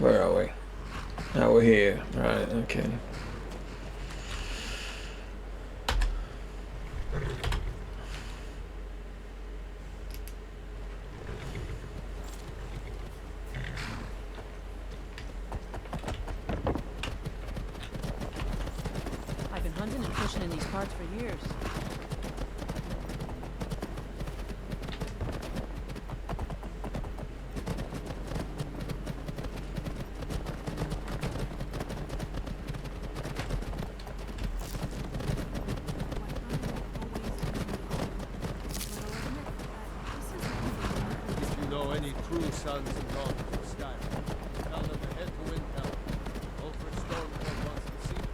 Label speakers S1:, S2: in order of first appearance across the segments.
S1: Where are we? Oh, we're here. Right, okay.
S2: I've been hunting and fishing in these parts for years.
S3: If you know any true sons and daughters of Skyrim, tell them to head to Windhelm. Ulfric Stormcloak wants to see them.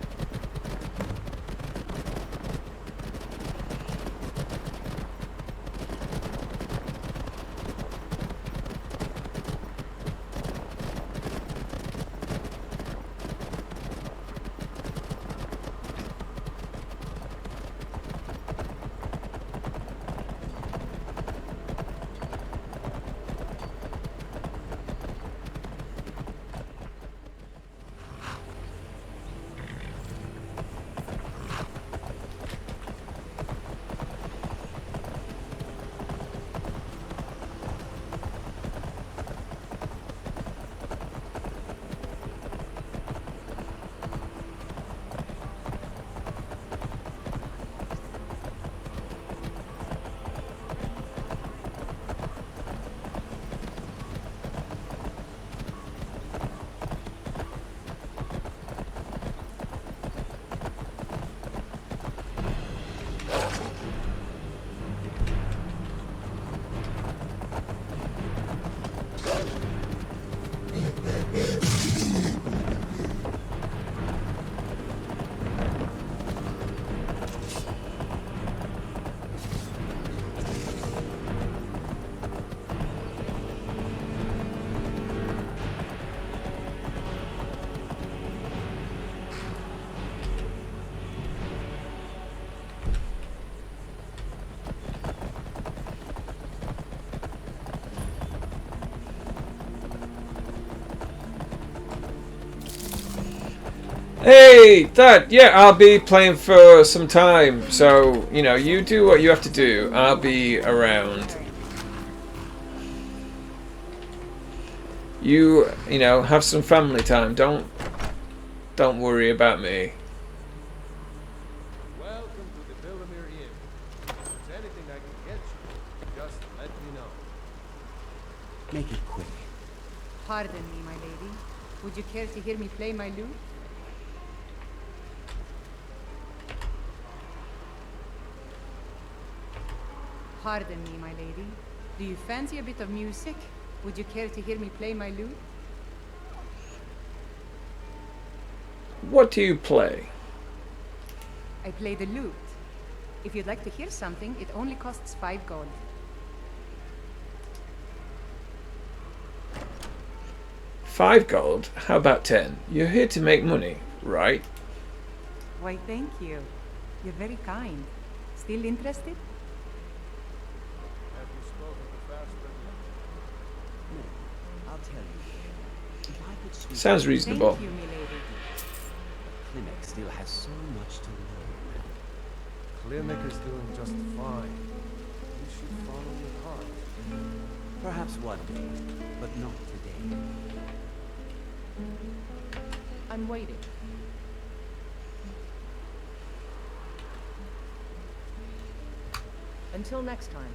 S1: Hey, Dad, yeah, I'll be playing for some time. So, you know, you do what you have to do. I'll be around. You know, have some family time. Don't worry about me.
S3: Welcome to the Villamere Inn. If there's anything I can get you, just let me know.
S4: Make it quick.
S5: Pardon me, my lady. Would you care to hear me play my lute? Pardon me, my lady. Do you fancy a bit of music? Would you care to hear me play my lute?
S1: What do you play?
S5: I play the lute. If you'd like to hear something, it only costs 5 gold.
S1: $5? How about 10? You're here to make money, right?
S5: Why, thank you. You're very kind. Still interested?
S3: Have you spoken to Faster yet?
S4: No, I'll tell you. If I could sweep
S1: Sounds reasonable.
S5: Thank you, milady.
S4: Klimek still has so much to learn.
S3: Klimek is doing just fine. You should follow your heart.
S4: Perhaps one day, but not today.
S5: I'm waiting.
S2: Until next time.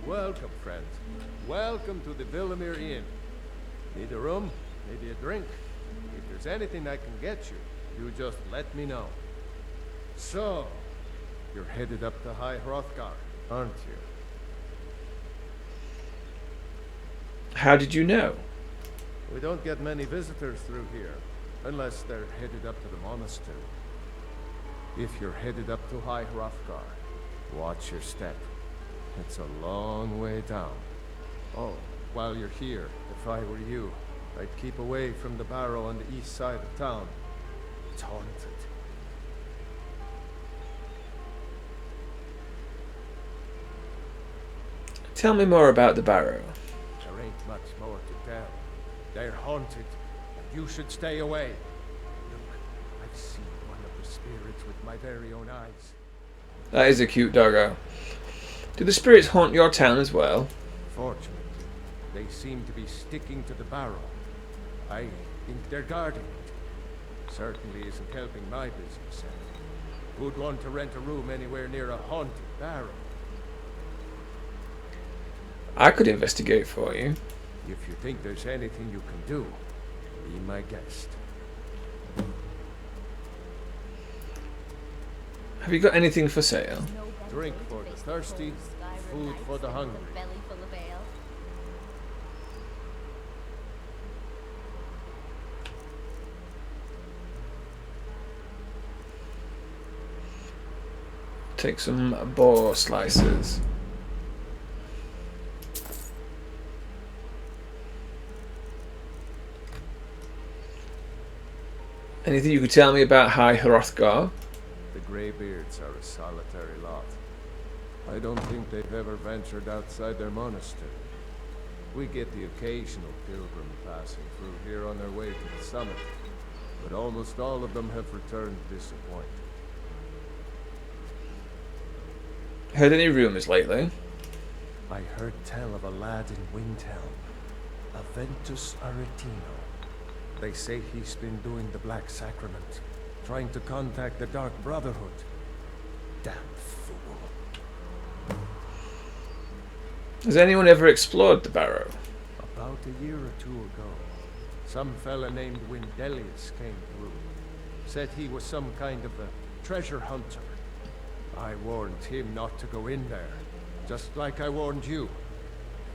S3: Welcome, friends. Welcome to the Villamere Inn. Need a room? Maybe a drink? If there's anything I can get you, you just let me know. So, you're headed up to High Hrothgar, aren't you?
S1: How did you know?
S3: We don't get many visitors through here, unless they're headed up to the monastery. If you're headed up to High Hrothgar, watch your step. It's a long way down. Oh, while you're here, if I were you, I'd keep away from the barrow on the east side of town. It's haunted.
S1: Tell me more about the barrow.
S3: There ain't much more to tell. They're haunted, and you should stay away. Look, I've seen one of the spirits with my very own eyes.
S1: That is a cute doggo. Do the spirits haunt your town as well?
S3: Fortunately, they seem to be sticking to the barrow. I think they're guarding it. Certainly isn't helping my business. Who'd want to rent a room anywhere near a haunted barrow?
S1: I could investigate for you.
S3: If you think there's anything you can do, be my guest.
S1: Have you got anything for sale?
S3: Drink for the thirsty, food for the hungry.
S1: Take some boar slices. Anything you could tell me about High Hrothgar?
S3: The Greybeards are a solitary lot. I don't think they've ever ventured outside their monastery. We get the occasional pilgrim passing through here on their way to the summit, but almost all of them have returned disappointed.
S1: Heard any rumours lately?
S3: I heard tell of a lad in Windhelm, Aventus Aretino. They say he's been doing the Black Sacrament, trying to contact the Dark Brotherhood. Damn fool.
S1: Has anyone ever explored the barrow?
S3: About a year or two ago, some fella named Windelius came through. Said he was some kind of a treasure hunter. I warned him not to go in there, just like I warned you.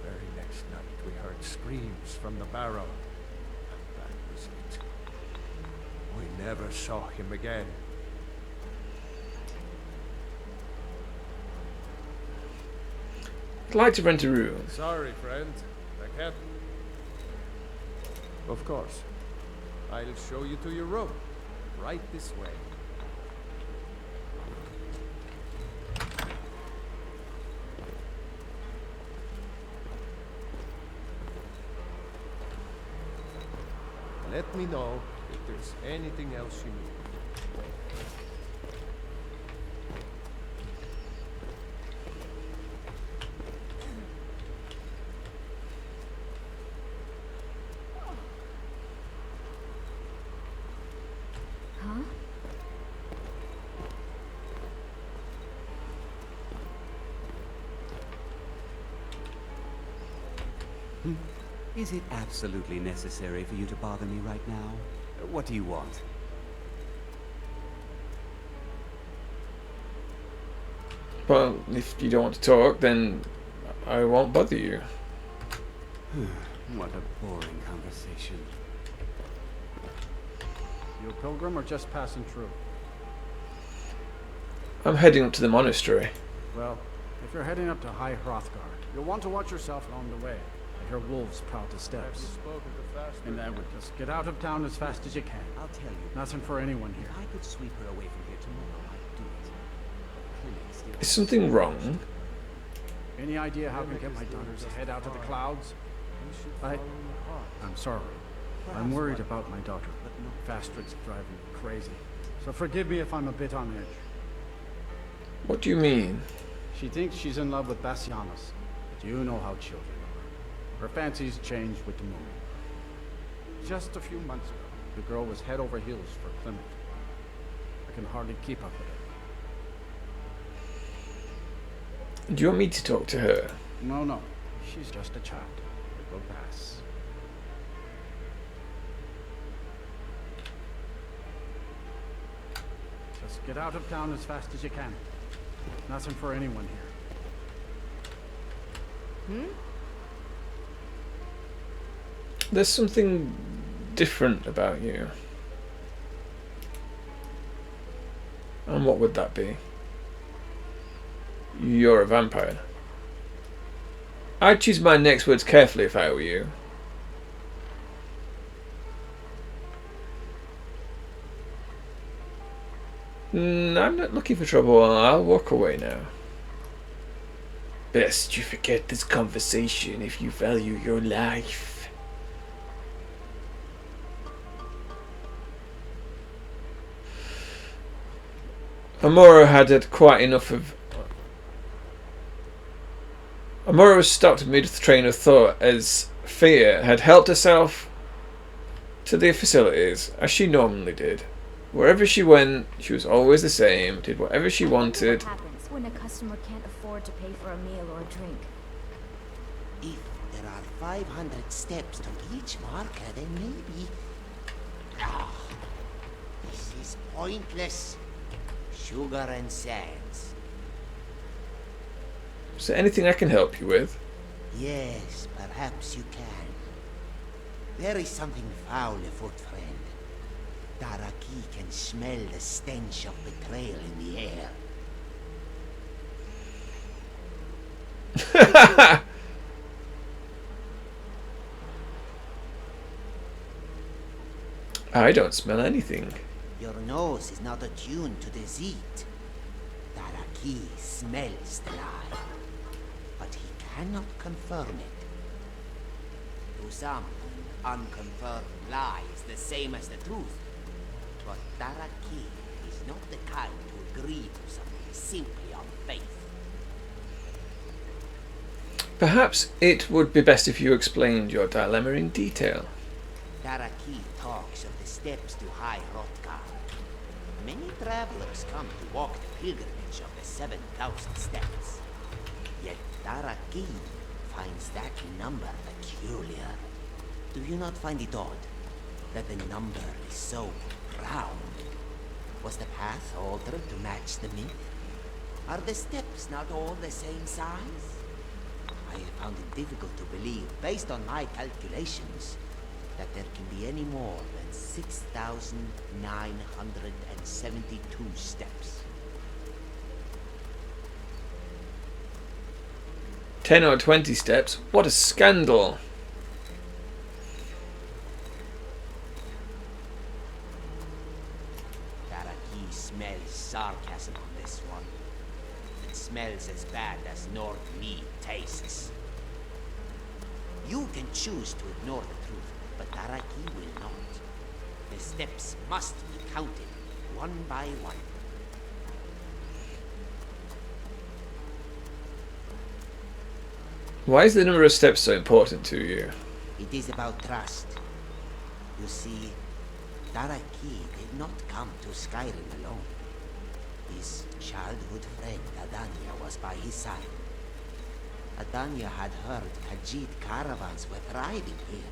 S3: The very next night we heard screams from the barrow. That was it. We never saw him again.
S1: I'd like to rent a room.
S3: Sorry, friend. I can't. Of course. I'll show you to your room. Right this way. Let me know if there's anything else you need.
S5: Huh?
S4: Is it absolutely necessary for you to bother me right now? What do you want?
S1: Well, if you don't want to talk, then I won't bother you.
S4: What a boring conversation.
S6: You a pilgrim or just passing through?
S1: I'm heading up to the monastery.
S6: Well, if you're heading up to High Hrothgar, you'll want to watch yourself along the way. I hear wolves proud the steps. And I would just get out of town as fast as you can.
S4: I'll tell you.
S6: Nothing for anyone here.
S4: If I could sweep her away from here tomorrow, I'd do it. The clinic still
S1: Is something wrong?
S6: Any idea how I can get my daughter's head out of the clouds? I'm sorry. I'm worried about my daughter. Fastrid's driving me crazy. So forgive me if I'm a bit on edge.
S1: What do you mean?
S6: She thinks she's in love with Bassianus, but you know how children are. Her fancies change with the moon. Just a few months ago, the girl was head over heels for Clement. I can hardly keep up with her.
S1: Do you want me to talk to her?
S6: No. She's just a child. It will pass. Just get out of town as fast as you can. Nothing for anyone here.
S1: There's something different about you. And what would that be? You're a vampire. I'd choose my next words carefully if I were you. I'm not looking for trouble. I'll walk away now. Best you forget this conversation if you value your life. Amora had quite enough of... Amora was stopped mid-train of thought as Fear had helped herself to the facilities, as she normally did. Wherever she went, she was always the same, did whatever she wanted.
S7: What happens when a customer can't afford to pay for a meal or a drink?
S8: If there are 500 steps to each marker, then maybe... Ah, this is pointless. Sugar and sands.
S1: Is there anything I can help you with?
S8: Yes, perhaps you can. There is something foul afoot, friend. Daraki can smell the stench of betrayal in the air.
S1: I don't smell anything.
S8: Your nose is not attuned to deceit. Daraki smells the lie, but he cannot confirm it. To some, unconfirmed lie is the same as the truth. But Daraki is not the kind to agree to something simply on faith.
S1: Perhaps it would be best if you explained your dilemma in detail.
S8: Daraki talks of the steps to High Hrothgar. Many travelers come to walk the pilgrimage of the 7,000 steps. Yet Daraki finds that number peculiar. Do you not find it odd that the number is so round? Was the path altered to match the myth? Are the steps not all the same size? I have found it difficult to believe, based on my calculations, that there can be any more than 6,972 steps.
S1: 10 or 20 steps? What a scandal!
S8: Daraki smells sarcasm on this one. It smells as bad as North mead tastes. You can choose to ignore the truth, but Daraki will not. The steps must be counted, one by one.
S1: Why is the number of steps so important to you?
S8: It is about trust. You see, Daraki did not come to Skyrim alone. His childhood friend Adania was by his side. Adania had heard Khajiit caravans were thriving here.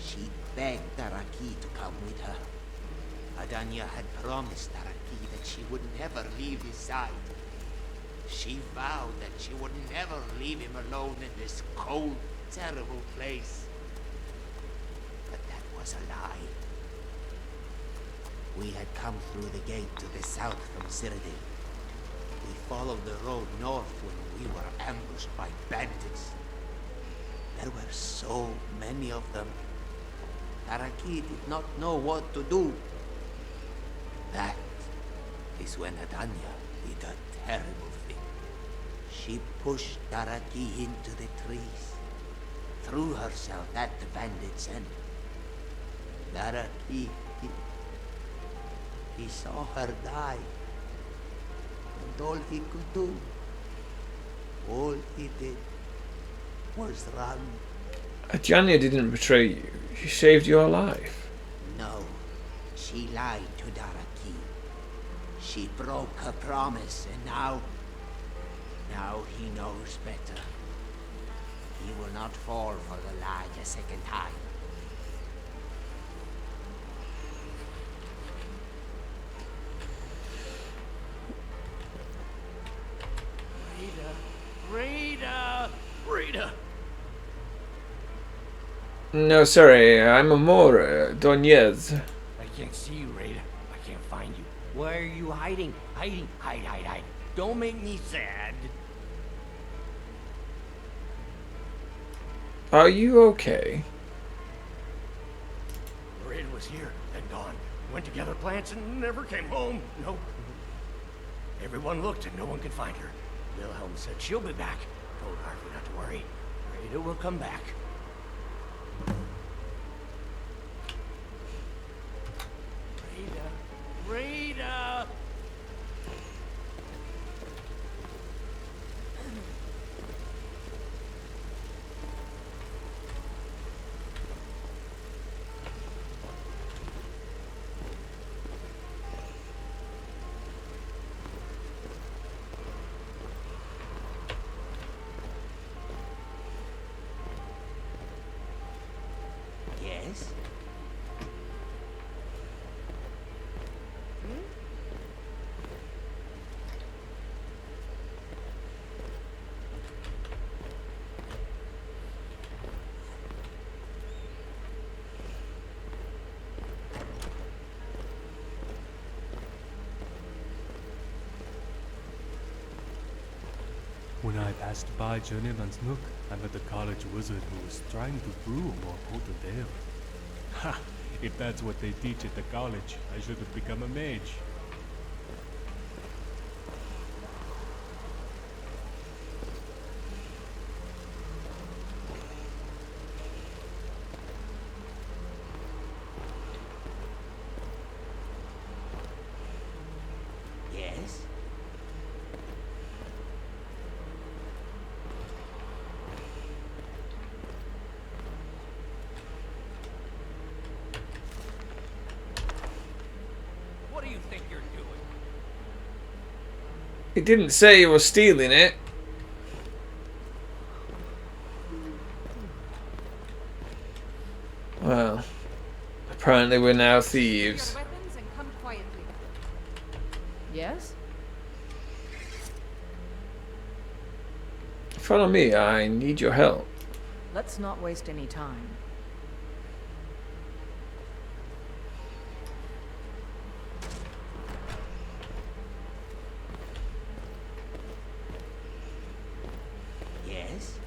S8: She begged Daraki to come with her. Adania had promised Daraki that she would never leave his side. She vowed that she would never leave him alone in this cold, terrible place. But that was a lie. We had come through the gate to the south from Cyrodiil. We followed the road north when we were ambushed by bandits. There were so many of them. Daraki did not know what to do. That is when Adania did a terrible thing. She pushed Daraki into the trees, threw herself at the bandits, and Daraki, he saw her die. And all he could do, all he did, was run.
S1: Adania didn't betray you. She saved your life.
S8: No, she lied to Daraki. She broke her promise, and now he knows better. He will not fall for the lie a second time.
S9: Rita!
S1: No, sorry, I'm Amora, Dournerise.
S9: I can't see you, Rita. I can't find you. Why are you hiding? Hide. Don't make me sad.
S1: Are you okay?
S9: Rita was here, then gone. Went to gather plants and never came home. Nope. Everyone looked and no one could find her. Wilhelm said she'll be back. Told Harvey not to worry. Rita will come back. Rita!
S8: Yes?
S10: When I passed by Journeyman's Nook, I met a college wizard who was trying to brew a more potent ale. Ha! If that's what they teach at the college, I should have become a mage.
S8: Yes?
S9: What do you think you're doing?
S1: He didn't say he was stealing it. Well, apparently we're now thieves.
S5: Your weapons and come quietly.
S2: Yes?
S1: Follow me, I need your help.
S2: Let's not waste any time.
S8: Yes?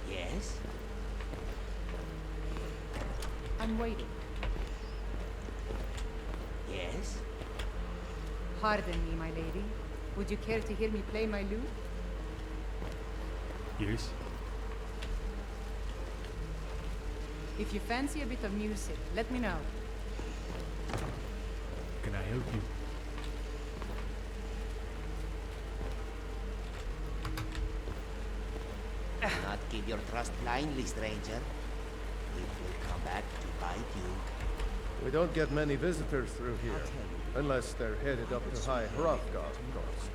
S8: Yes?
S5: I'm waiting.
S8: Yes?
S5: Pardon me, my lady. Would you care to hear me play my lute?
S10: Yes?
S5: If you fancy a bit of music, let me know.
S10: Can I help you?
S8: Do not give your trust blindly, stranger. It will come back to bite you.
S3: We don't get many visitors through here, unless they're headed up to High Hrothgar, of course.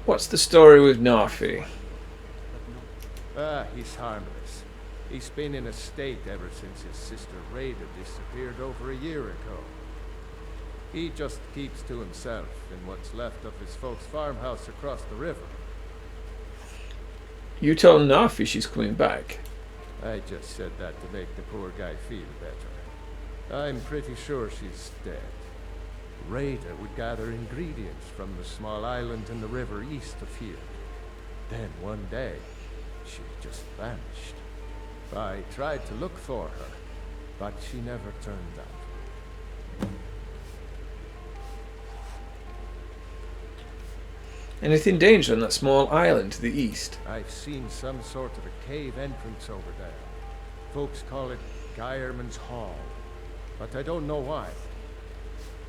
S1: What's the story with Narfi?
S3: Ah, he's harmless. He's been in a state ever since his sister Rada disappeared over a year ago. He just keeps to himself in what's left of his folks' farmhouse across the river.
S1: You told Narfi she's coming back.
S3: I just said that to make the poor guy feel better. I'm pretty sure she's dead. Rada would gather ingredients from the small island in the river east of here. Then one day, she just vanished. I tried to look for her, but she never turned up.
S1: Anything dangerous on that small island to the east?
S3: I've seen some sort of a cave entrance over there. Folks call it Geirman's Hall, but I don't know why.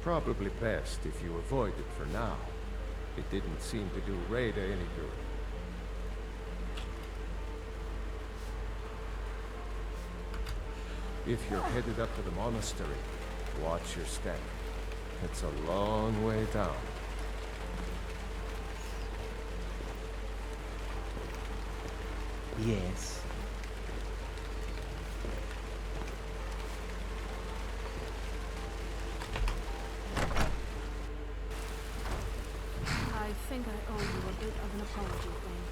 S3: Probably best if you avoid it for now. It didn't seem to do Rada any good. If you're headed up to the monastery, watch your step. It's a long way down.
S8: Yes.
S11: think I owe you a bit of an apology thing.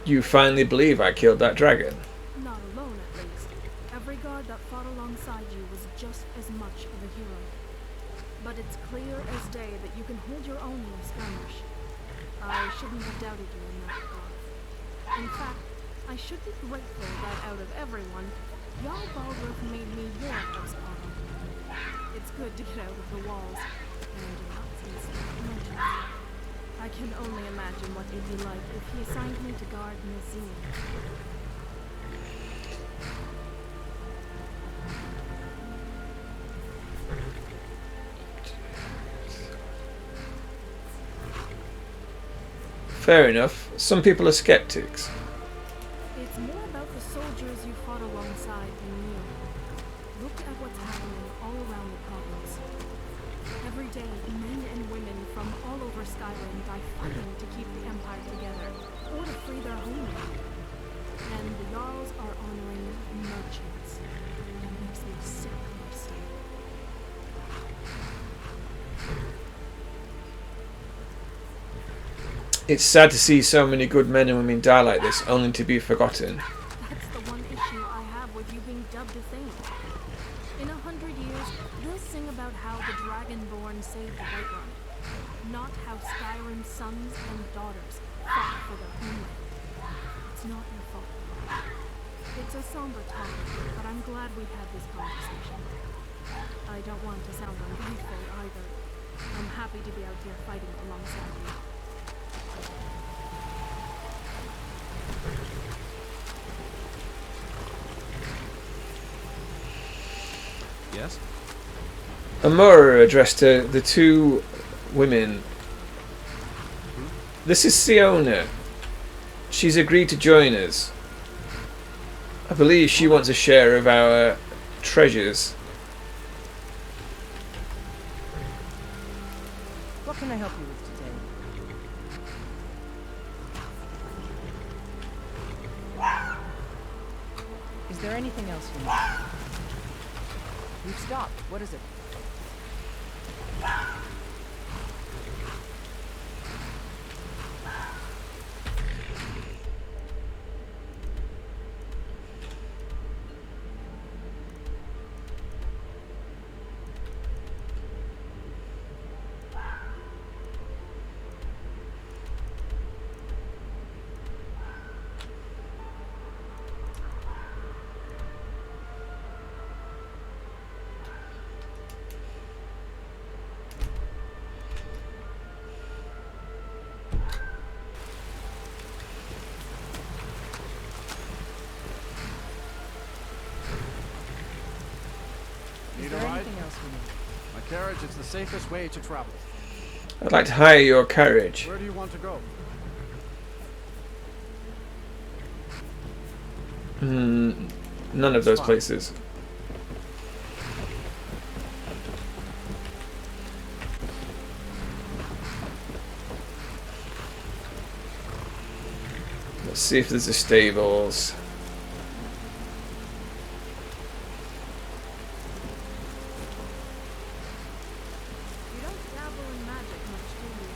S1: You finally believe I killed that dragon?
S11: Not alone, at least. Every guard that fought alongside you was just as much of a hero. But it's clear as day that you can hold your own in a skirmish. I shouldn't have doubted you in that regard. In fact, I should be grateful that out of everyone, Jarl Balgruuf made me your house bottom. It's good to get out of the walls, and Nazis emergency. I can only imagine what it'd be like if he assigned me to guard Nazim.
S1: Fair enough. Some people are skeptics.
S11: It's more about the soldiers you fought alongside than you. Look at what's happening all around the province. Every day, men and women from all over Skyrim die fighting to keep the Empire together, or to free their homeland. And the Jarls are honoring merchants. It makes me sick to my stomach.
S1: It's sad to see so many good men and women die like this, only to be forgotten.
S11: That's the one issue I have with you being dubbed a thing. In 100 years, we'll sing about how the Dragonborn saved the Whiterun, not how Skyrim's sons and daughters fought for their homeland. It's not your fault. It's a somber topic, but I'm glad we've had this conversation. I don't want to sound ungrateful either. I'm happy to be out here fighting alongside you.
S3: Yes?
S1: Amora addressed the two women. This is Siona. She's agreed to join us. I believe she wants a share of our treasures.
S2: What can I help you with today? Is there anything else you need? You've stopped. What is it?
S6: Need a ride? My carriage is the safest way to travel.
S1: I'd like to hire your carriage.
S6: Where do you want to go?
S1: None of those places. Let's see if there's a stables.
S11: You don't dabble in magic much, do you?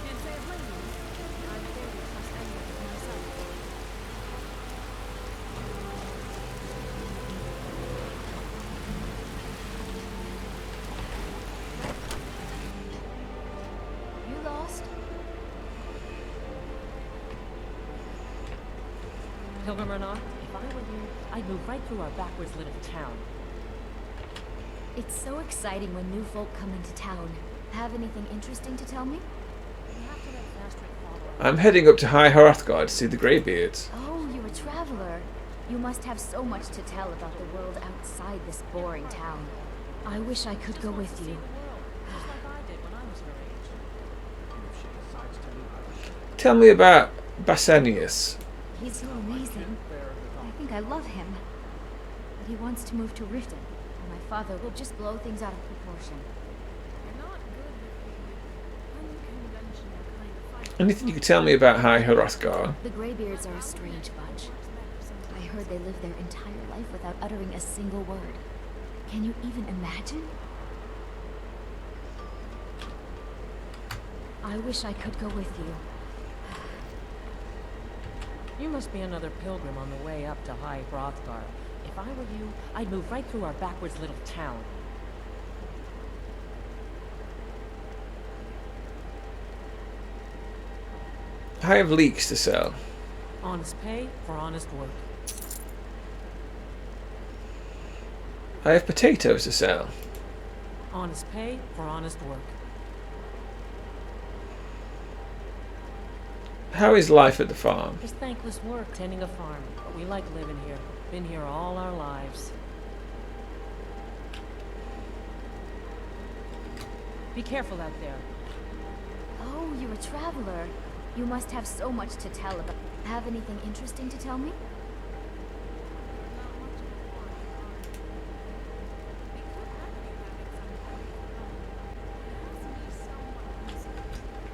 S11: Can't say I blame you. I barely trust anyone but myself.
S7: You lost?
S12: Pilgrim or not, if I were you, I'd move right through our backwards little town.
S7: It's so exciting when new folk come into town. Have anything interesting to tell me?
S12: You have to let Astrid follow.
S1: I'm heading up to High Hrothgar to see the Greybeards.
S7: Oh, you're a traveler. You must have so much to tell about the world outside this boring town. I wish I could go with you.
S12: Just like I did when I was her age.
S6: And if she decides to leave,
S1: Tell me about Basanius.
S7: He's so amazing. I think I love him. But he wants to move to Riften, and my father will just blow things out of proportion.
S11: You're not good with the unconventional kind of fight.
S1: Anything you can tell me about High Hrothgar?
S7: The Greybeards are a strange bunch. I heard they live their entire life without uttering a single word. Can you even imagine? I wish I could go with you.
S12: You must be another pilgrim on the way up to High Hrothgar. If I were you, I'd move right through our backwards little town.
S1: I have leeks to sell.
S12: Honest pay for honest work.
S1: I have potatoes to sell.
S12: Honest pay for honest work.
S1: How is life at the farm?
S12: It's thankless work tending a farm, but we like living here. Been here all our lives. Be careful out there.
S7: Oh, you're a traveler. You must have so much to tell about. Have anything interesting to tell me?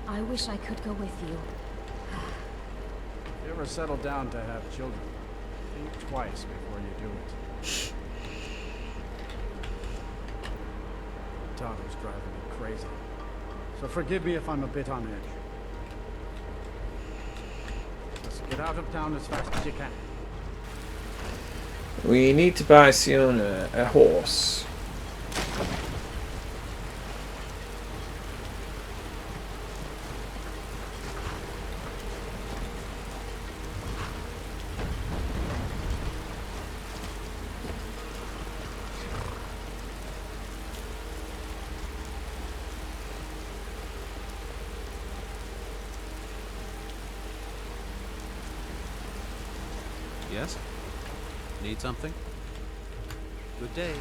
S7: I wish I could go with you.
S6: If you ever settle down to have children, think twice before you do it. My daughter's driving me crazy. So forgive me if I'm a bit on edge. Let's get out of town as fast as you can.
S1: We need to buy Siona a horse.
S13: Yes? Need something? Good day.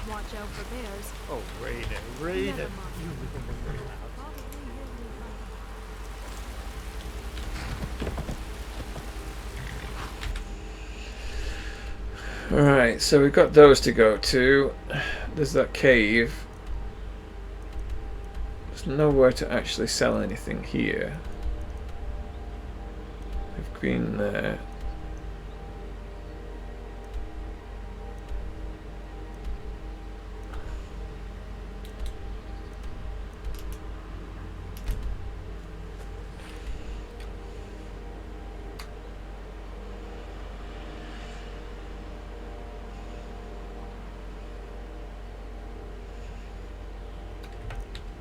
S11: Watch out for bears.
S3: Oh, Raiden.
S11: Never mind.
S1: Alright, so we've got those to go to. There's that cave. There's nowhere to actually sell anything here. We've been there.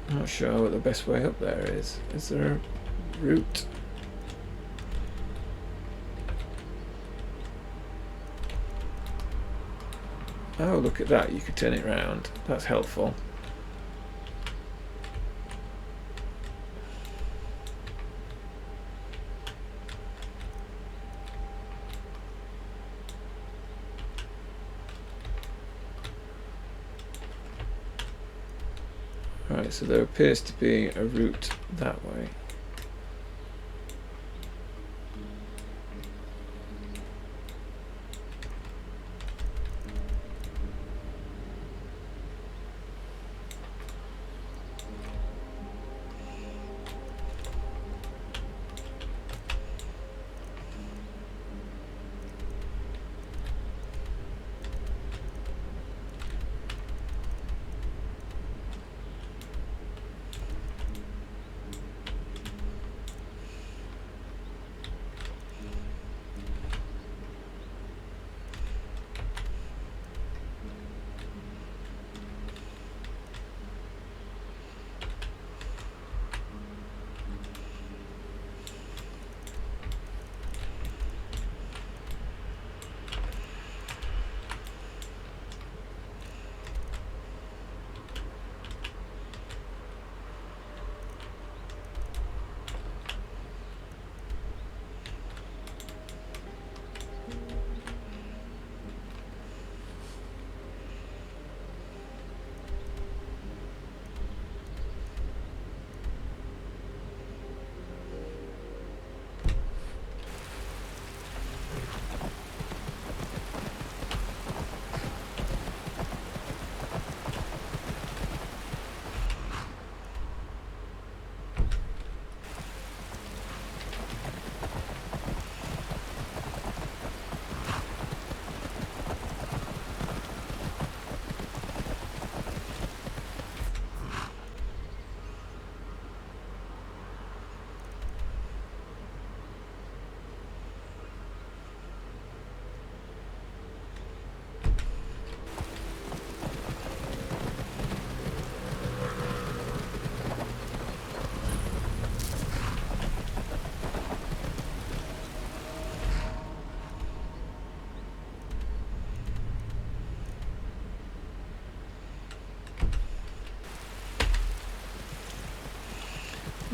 S1: I'm not sure what the best way up there is. Is there a route? Oh, look at that. You could turn it round. That's helpful. Right, so there appears to be a route that way.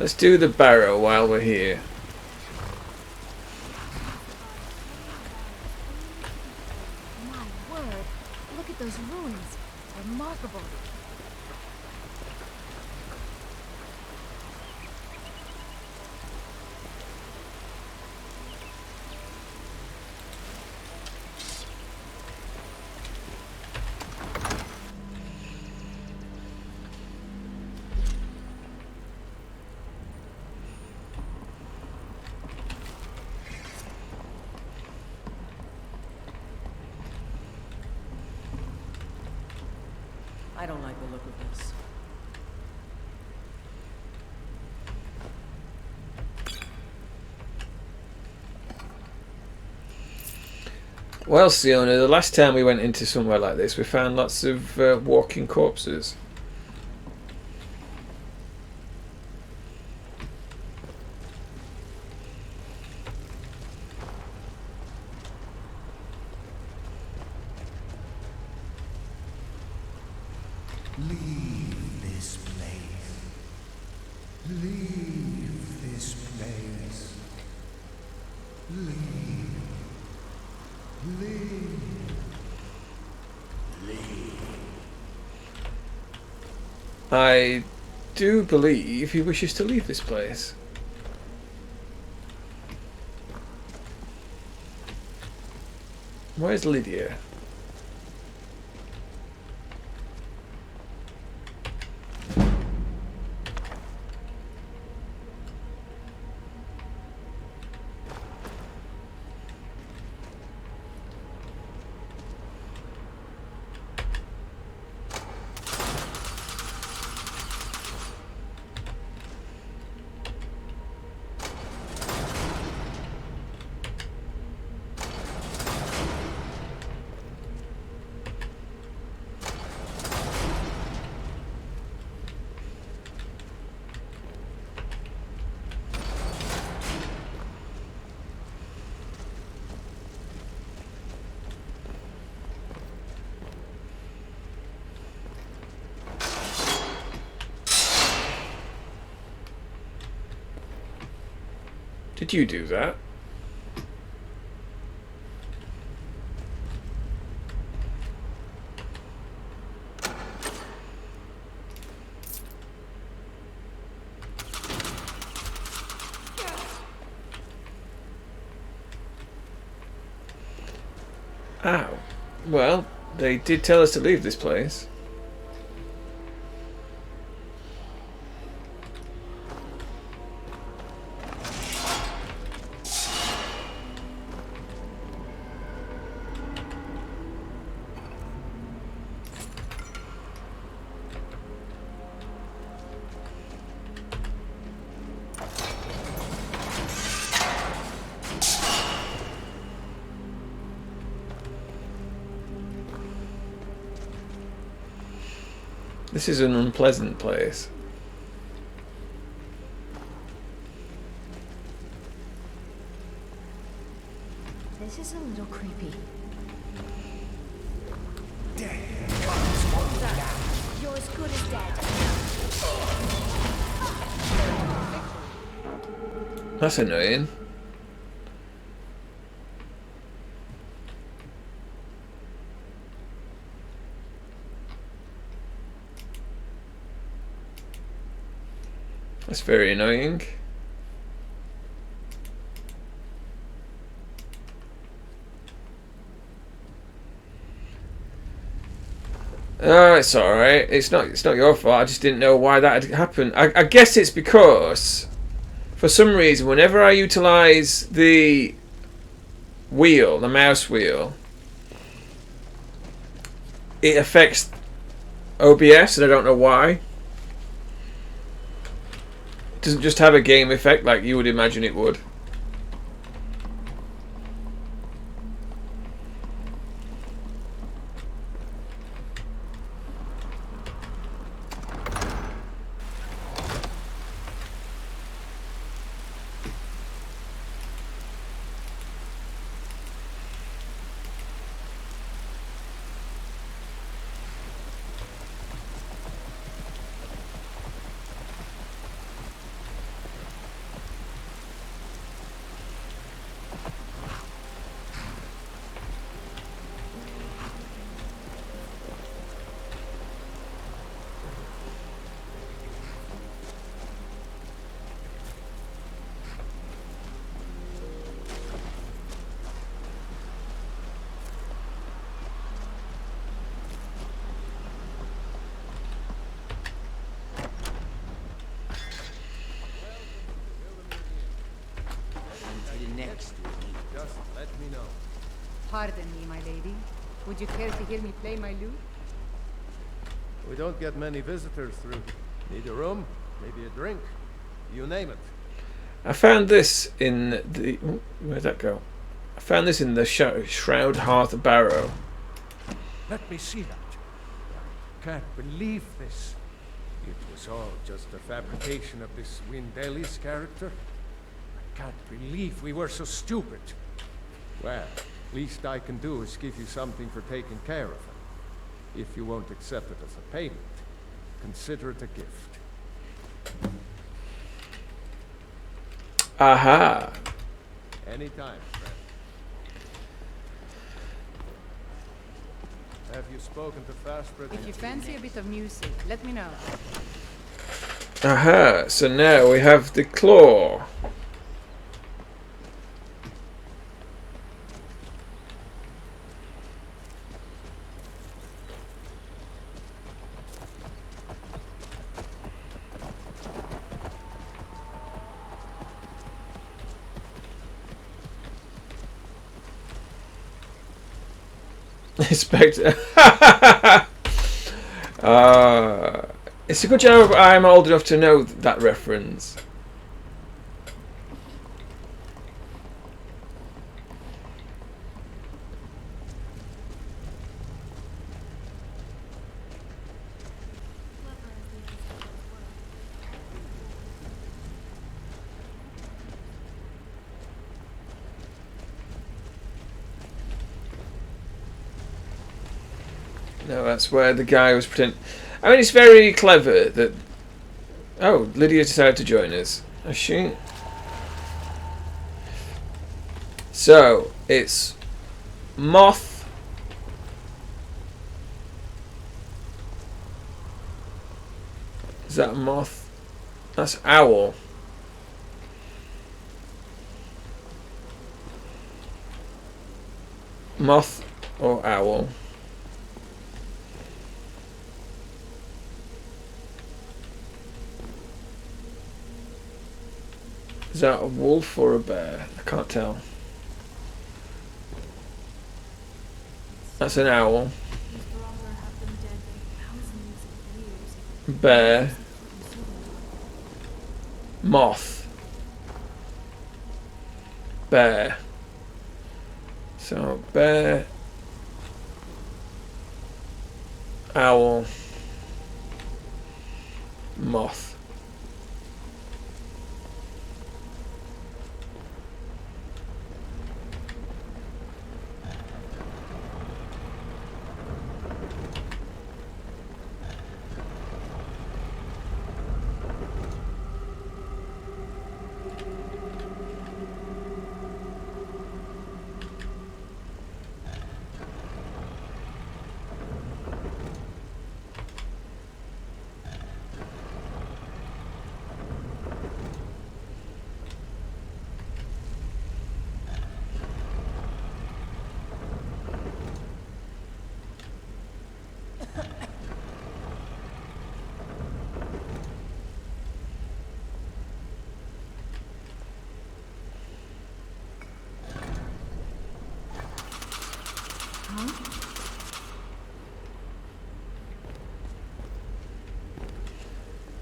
S1: Let's do the barrow while we're here.
S7: My word, look at those ruins. Remarkable.
S12: I don't like the look of this.
S1: Well, Siona, the last time we went into somewhere like this, we found lots of walking corpses.
S8: Leave this place. Leave this place. Leave. Leave. Leave.
S1: I do believe he wishes to leave this place. Where's Lydia? Did you do that? Ow. Well, they did tell us to leave this place. This is an unpleasant place.
S7: This is a little creepy. You're as good as dead.
S1: That's annoying. That's very annoying. Oh, it's alright. It's not your fault. I just didn't know why that had happened. I guess it's because for some reason whenever I utilise the wheel, the mouse wheel, it affects OBS and I don't know why. It doesn't just have a game effect like you would imagine it would.
S5: Pardon me, my lady. Would you care to hear me play my lute?
S3: We don't get many visitors through. Need a room? Maybe a drink? You name it.
S1: I found this in the... ooh, where'd that go? I found this in the Shroud Hearth Barrow.
S3: Let me see that. I can't believe this. It was all just a fabrication of this Windeli's character. I can't believe we were so stupid. Well, least I can do is give you something for taking care of him. If you won't accept it as a payment, consider it a gift.
S1: Aha!
S3: Anytime, friend. Have you spoken to Fastbread?
S5: If you fancy a bit of music, let me know.
S1: Aha! So now we have the claw. Inspector. It's a good job I'm old enough to know that reference. No, that's where the guy was pretending. I mean, it's very clever that... Oh, Lydia decided to join us. Has she? So, it's... Moth. Is that a moth? That's owl. Moth or owl. Is that a wolf or a bear? I can't tell. That's an owl. Bear. Moth. Bear. So, bear. Owl. Moth.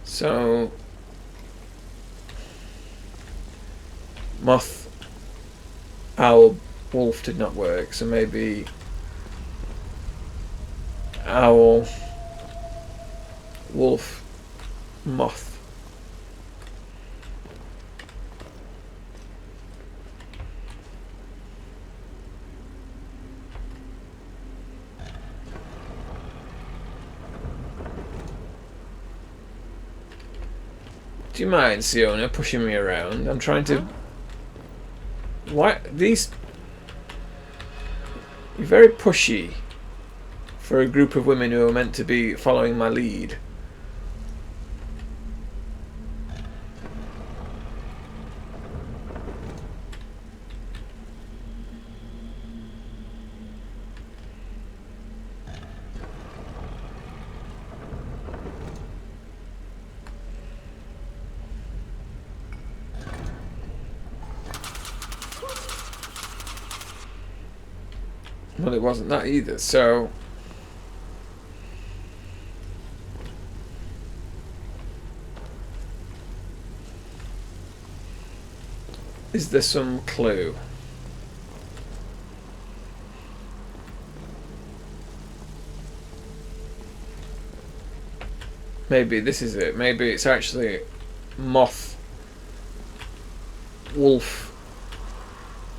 S1: So, moth, owl, wolf did not work, so maybe owl, wolf, moth. Do you mind, Siona, pushing me around? I'm trying to... Why? These... You're very pushy for a group of women who are meant to be following my lead. Well, it wasn't that either, so... Is there some clue? Maybe this is it. Maybe it's actually moth, wolf,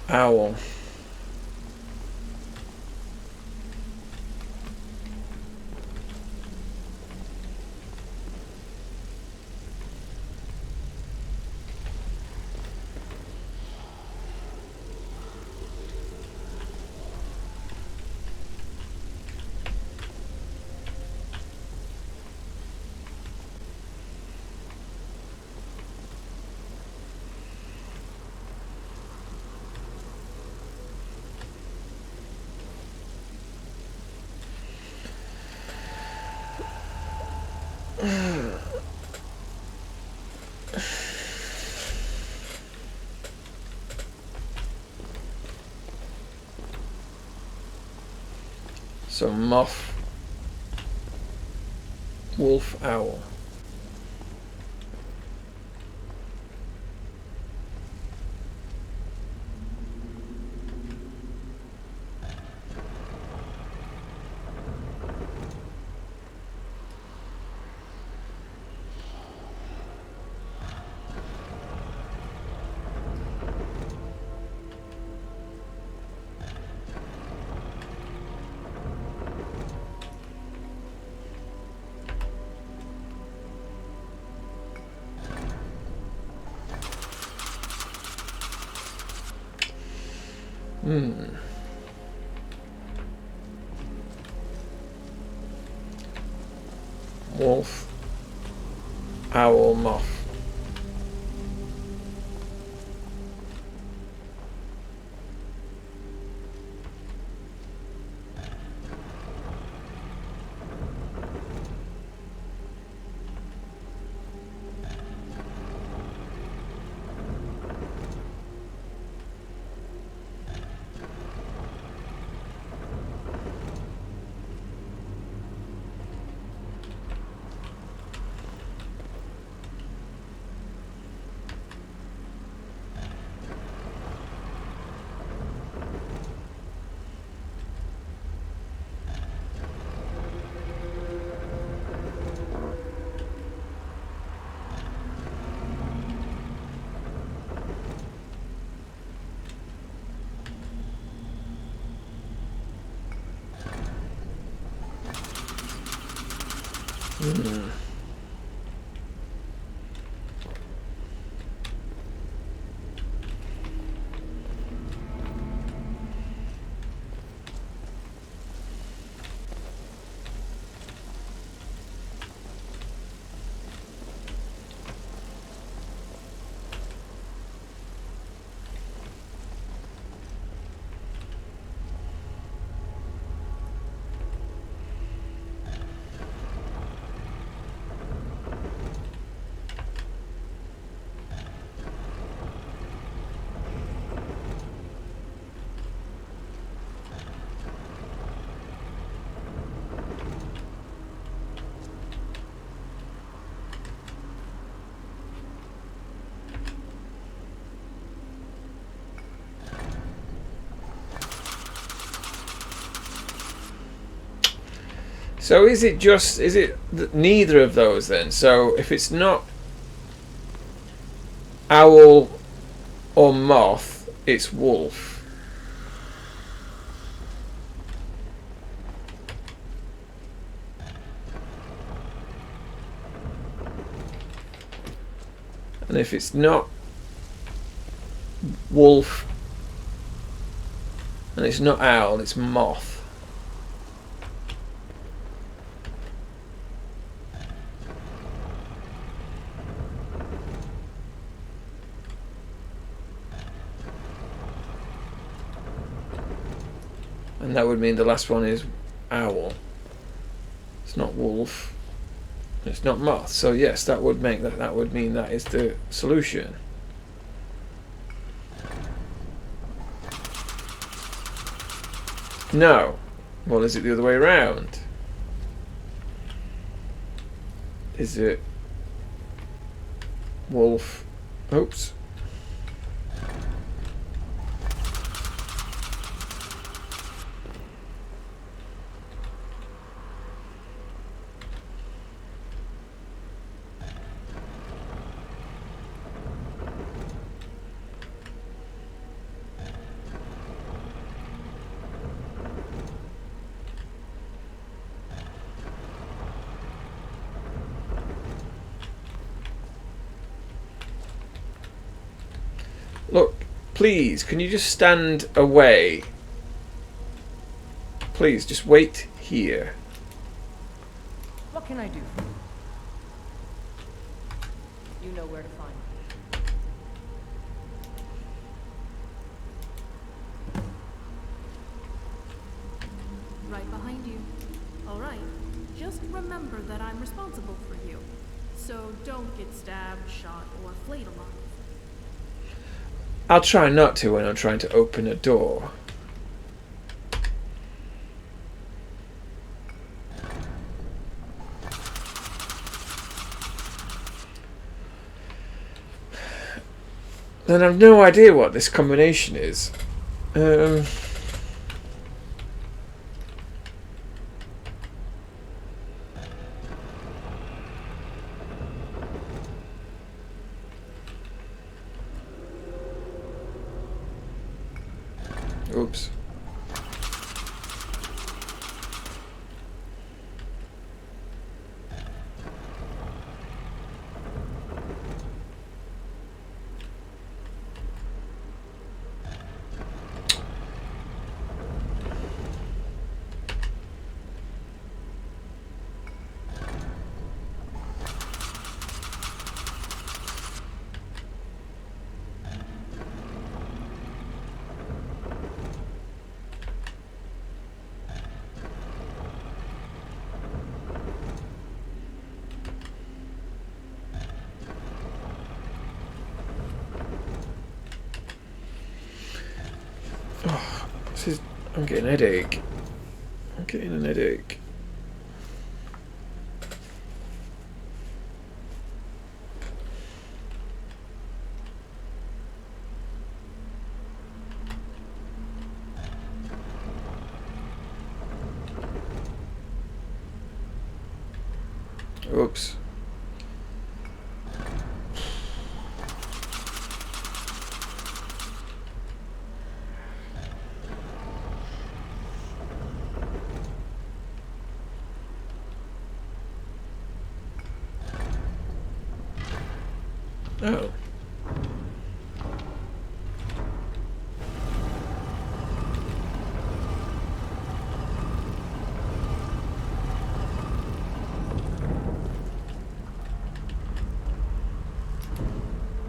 S1: owl. So moth, wolf, owl. Wolf, owl, moth. So is it neither of those then? So if it's not owl or moth, it's wolf. And if it's not wolf and it's not owl, it's moth. And that would mean the last one is owl. It's not wolf. It's not moth. So yes, that would make that would mean that is the solution. No. Well, is it the other way around? Is it wolf? Oops. Look, please, can you just stand away? Please, just wait here.
S2: What can I do for you? You know where to find me.
S11: Right behind you. All right. Just remember that I'm responsible for you. So don't get stabbed, shot, or flayed alive.
S1: I'll try not to when I'm trying to open a door. Then I've no idea what this combination is. Oops. I'm getting a headache. I'm getting an headache. Oops. Oh.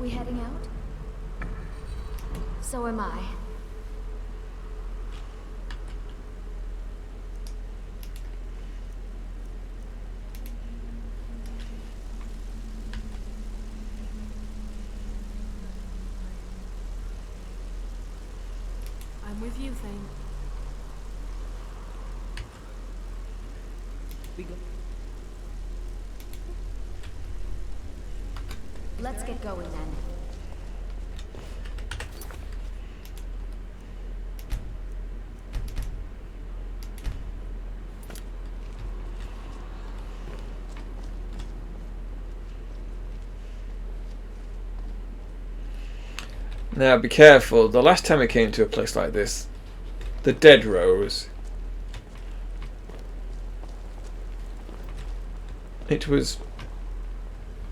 S7: We heading out? So am I.
S11: I'm with you, Thane.
S2: We go.
S7: Let's get going then.
S1: Now be careful, the last time I came to a place like this, the dead rose. It was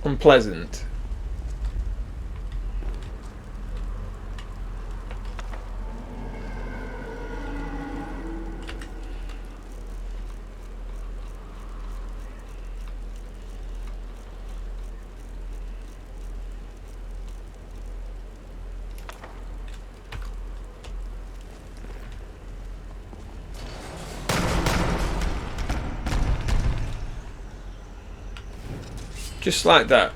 S1: unpleasant. Just like that.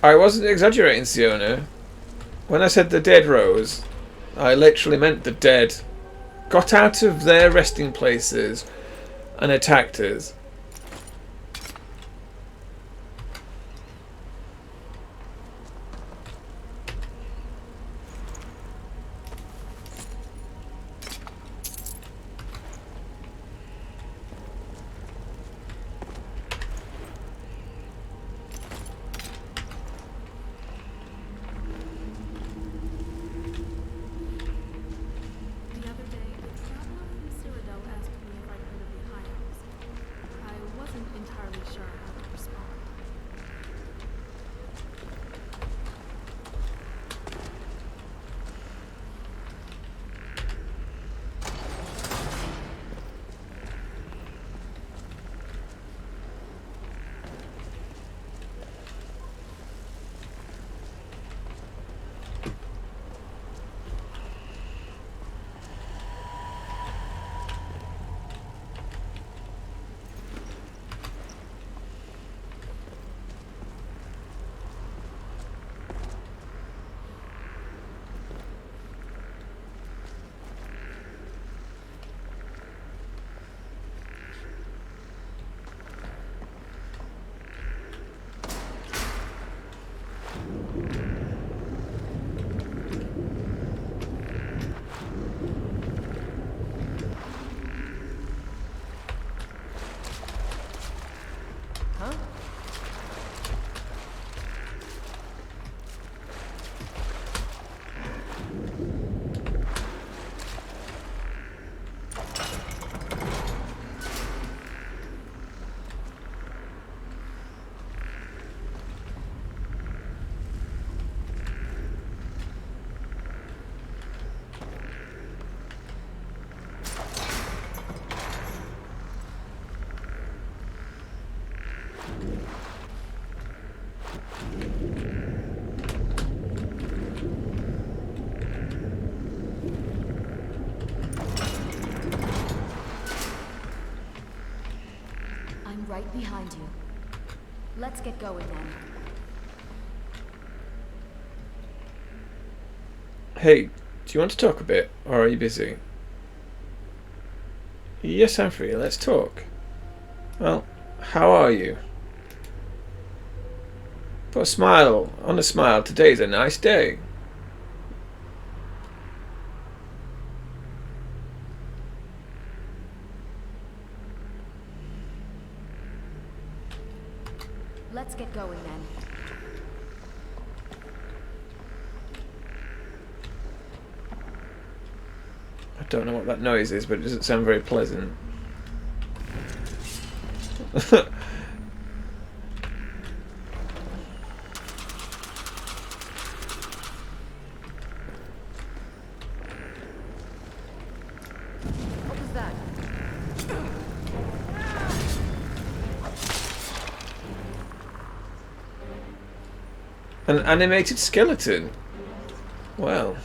S1: I wasn't exaggerating, Siona. When I said the dead rose, I literally meant the dead got out of their resting places and attacked us.
S7: I'm right behind you. Let's get going then.
S1: Hey, do you want to talk a bit, or are you busy? Yes, I'm free. Let's talk. Well, how are you? Put a smile on a smile. Today's a nice day.
S7: Let's get going then.
S1: I don't know what that noise is, but it doesn't sound very pleasant.
S2: What was that?
S1: An animated skeleton. Well.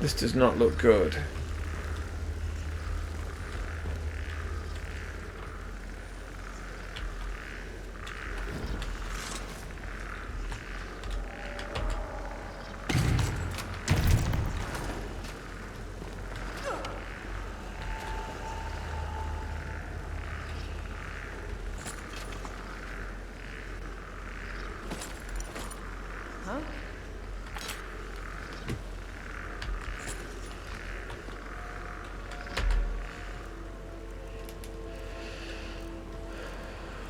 S1: This does not look good.
S2: Huh?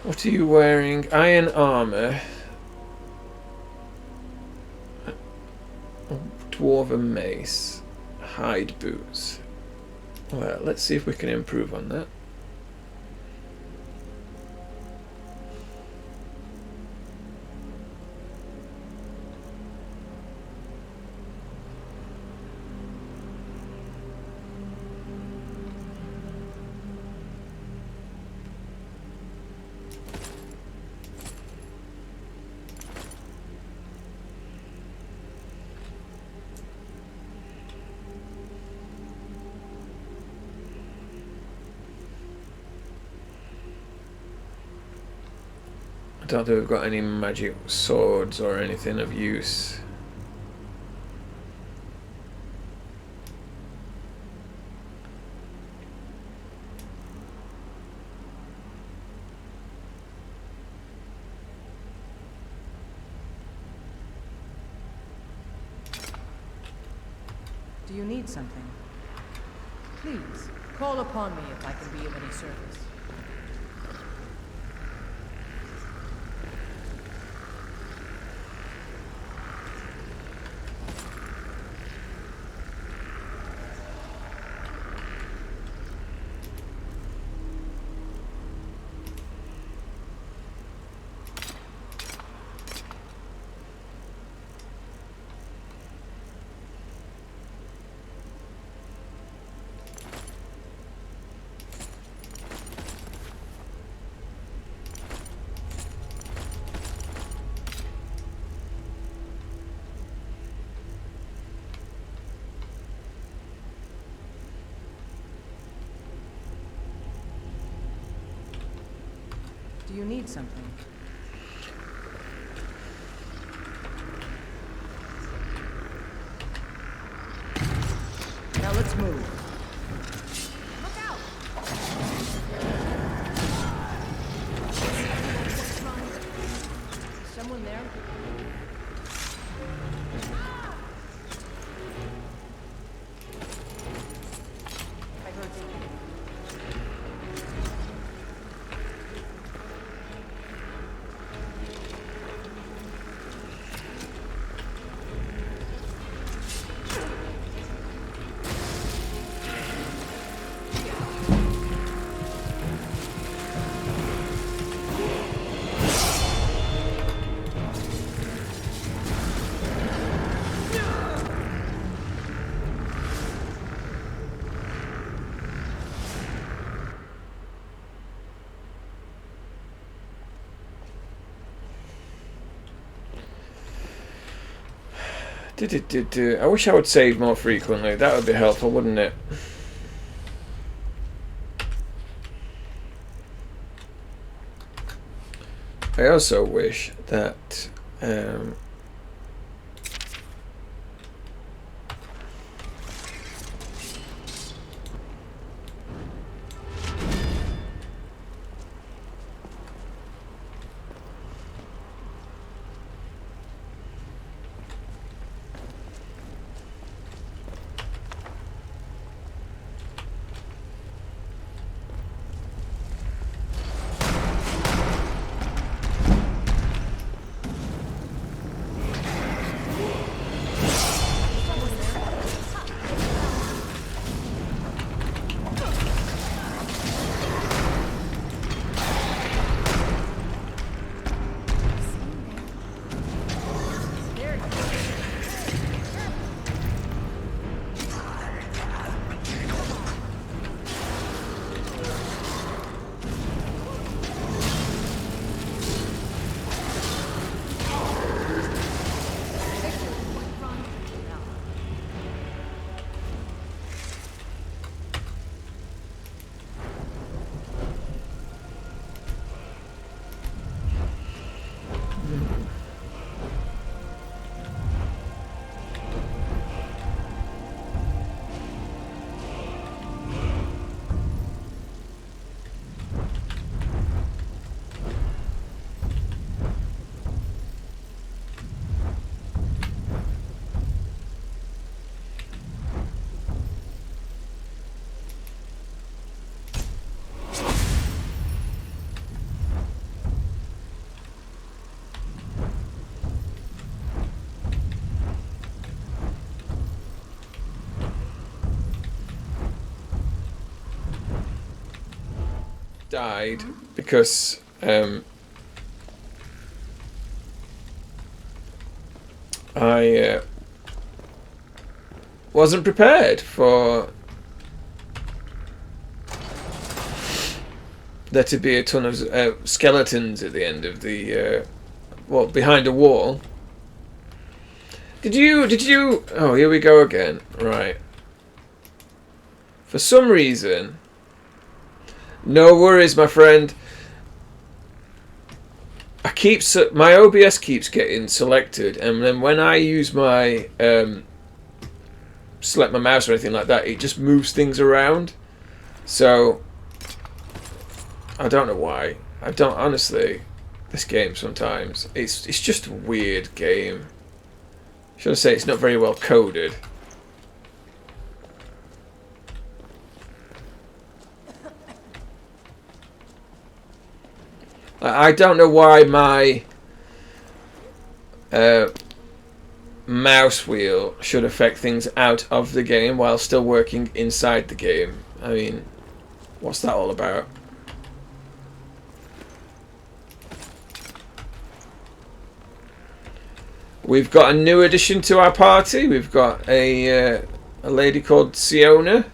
S1: What are you wearing? Iron armor. Dwarven mace. Hide boots. Well, let's see if we can improve on that. don't think we've got any magic swords or anything of use.
S2: Do you need something? Please, call upon me if I can be of any service. Do you need something? Now let's move.
S11: Look out!
S2: Someone there? I heard something.
S1: I wish I would save more frequently. That would be helpful, wouldn't it? I also wish that died because I wasn't prepared for there to be a ton of skeletons at the end of the well, behind a wall. Did you oh, here we go again. Right. For some reason, no worries, my friend. my OBS keeps getting selected, and then when I use my select my mouse or anything like that, it just moves things around. So I don't know why. I don't honestly. This game sometimes it's just a weird game. Should I say it's not very well coded? I don't know why my mouse wheel should affect things out of the game while still working inside the game. I mean, what's that all about? We've got a new addition to our party. We've got a lady called Siona.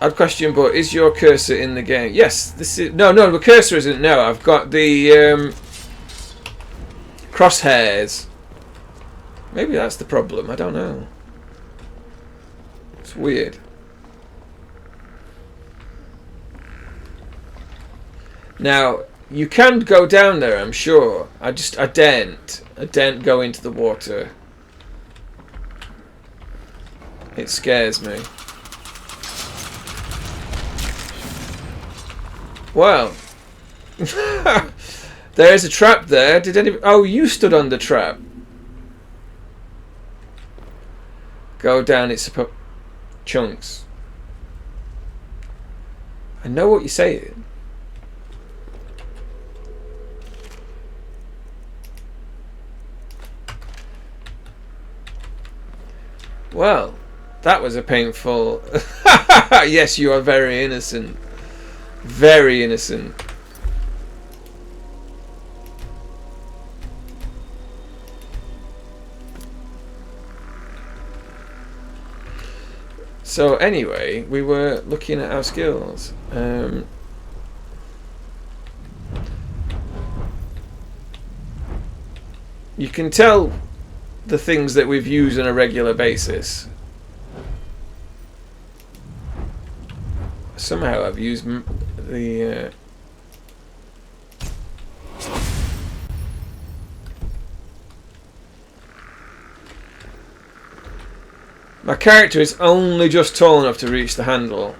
S1: Odd question, but is your cursor in the game? Yes, this is... No, the cursor isn't. No, I've got the crosshairs. Maybe that's the problem. I don't know. It's weird. Now, you can go down there, I'm sure. I daren't go into the water. It scares me. Well, there is a trap there. Did any? Oh, you stood on the trap. Go down its chunks. I know what you're saying. Well, that was a painful... Yes, you are very innocent. Very innocent. So anyway, we were looking at our skills. You can tell the things that we've used on a regular basis. Somehow I've used the my character is only just tall enough to reach the handle.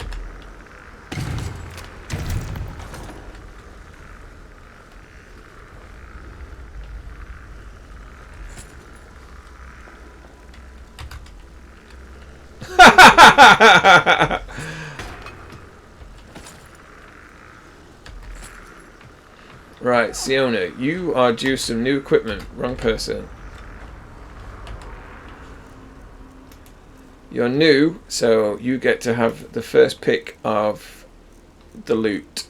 S1: Right, Siona, you are due some new equipment. Wrong person. You're new, so you get to have the first pick of the loot.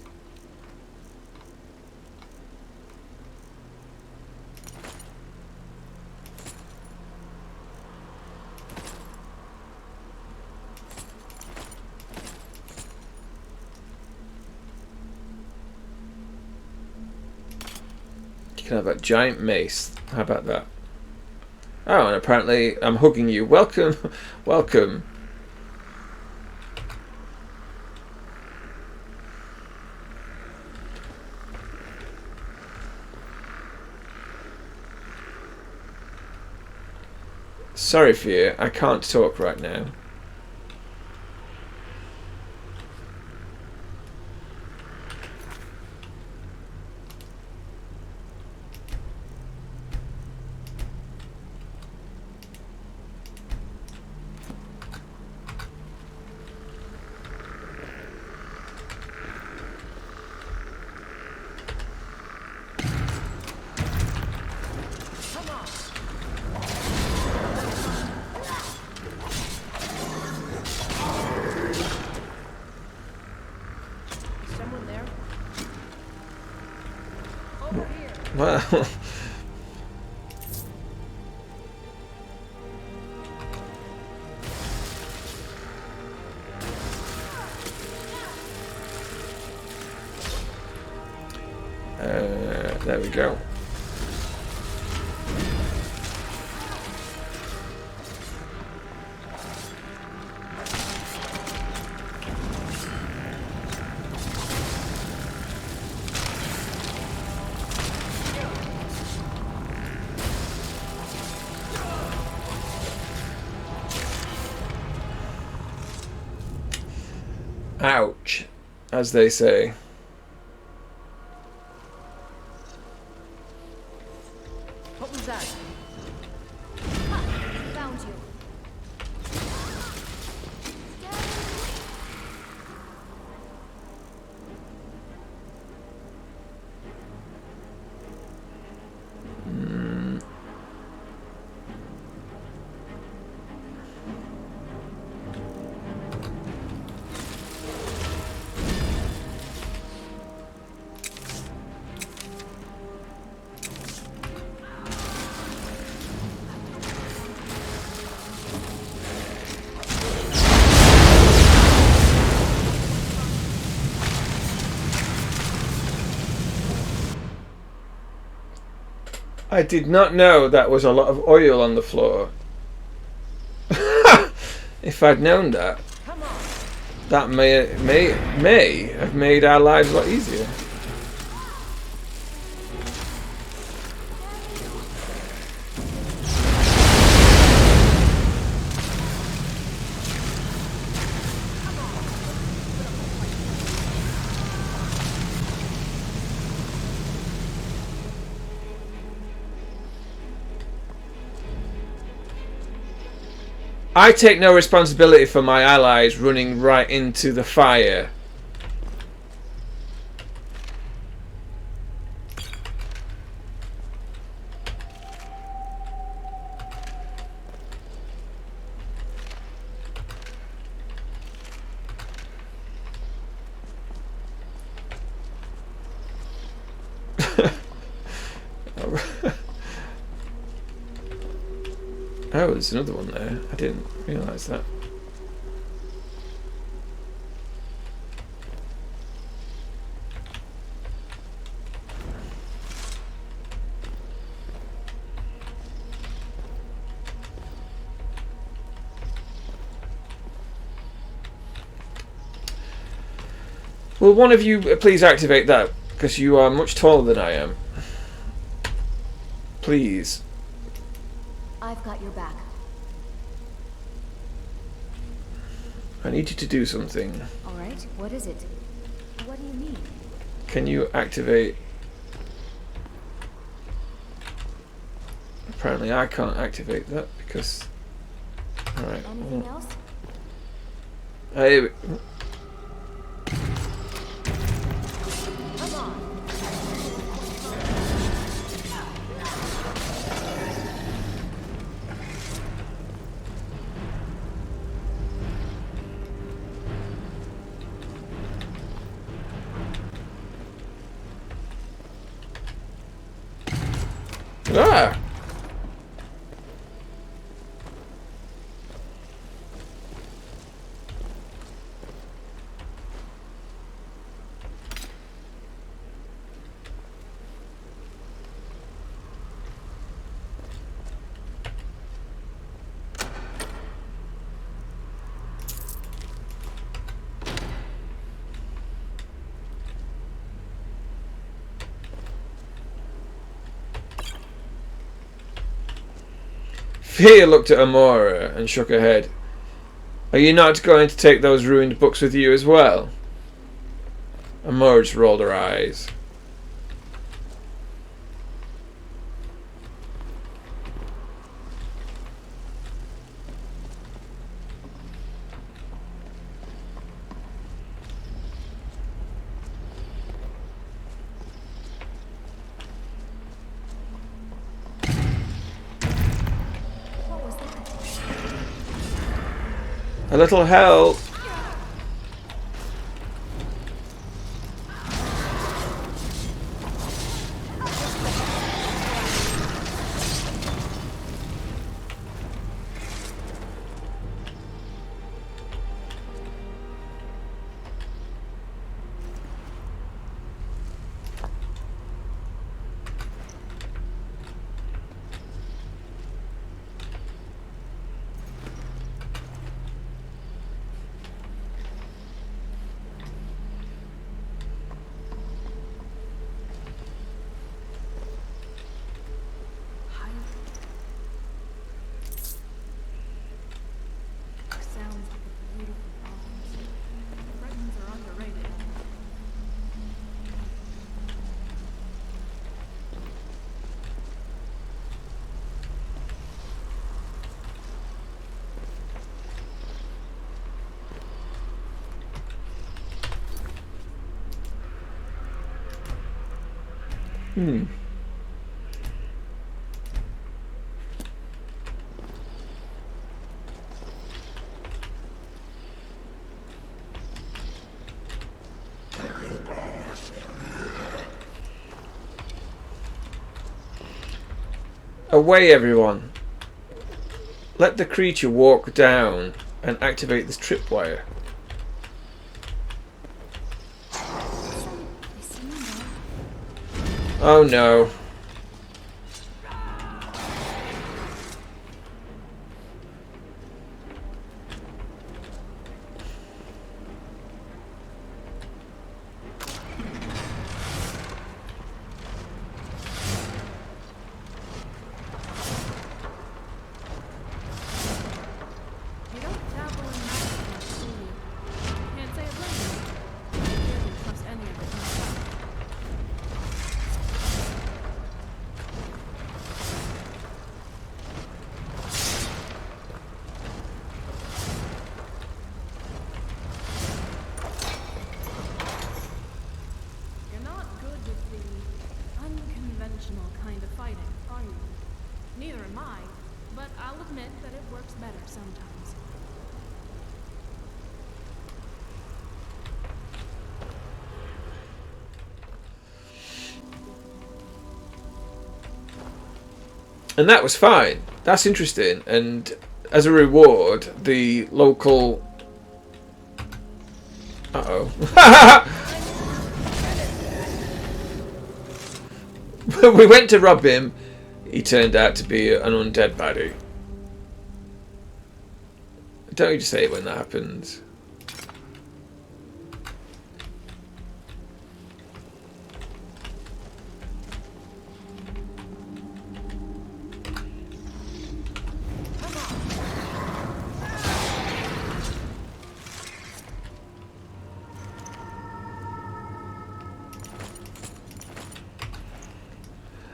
S1: You can have a giant mace. How about that? Oh, and apparently I'm hugging you. Welcome, welcome. Sorry for you, I can't talk right now. Well, there we go. Ouch, as they say.
S2: What was that?
S7: Found you.
S1: I did not know that was a lot of oil on the floor. If I'd known that, that may have made our lives a lot easier. I take no responsibility for my allies running right into the fire. Oh, there's another one there. I didn't realise that. Will one of you please activate that? Because you are much taller than I am. Please.
S7: I've got your back.
S1: I need you to do something.
S7: All right, what is it? What do you mean?
S1: Can you activate... Apparently I can't activate that because... Alright.
S7: Anything else?
S1: Here we...
S7: Come on.
S1: Ah! Fia looked at Amora and shook her head. Are you not going to take those ruined books with you as well? Amora just rolled her eyes. A little help. Hmm. Away, everyone. Let the creature walk down and activate this tripwire. Oh no. And that was fine. That's interesting. And as a reward, the local... Uh-oh. We went to rob him. He turned out to be an undead baddie. Don't you just say it when that happens.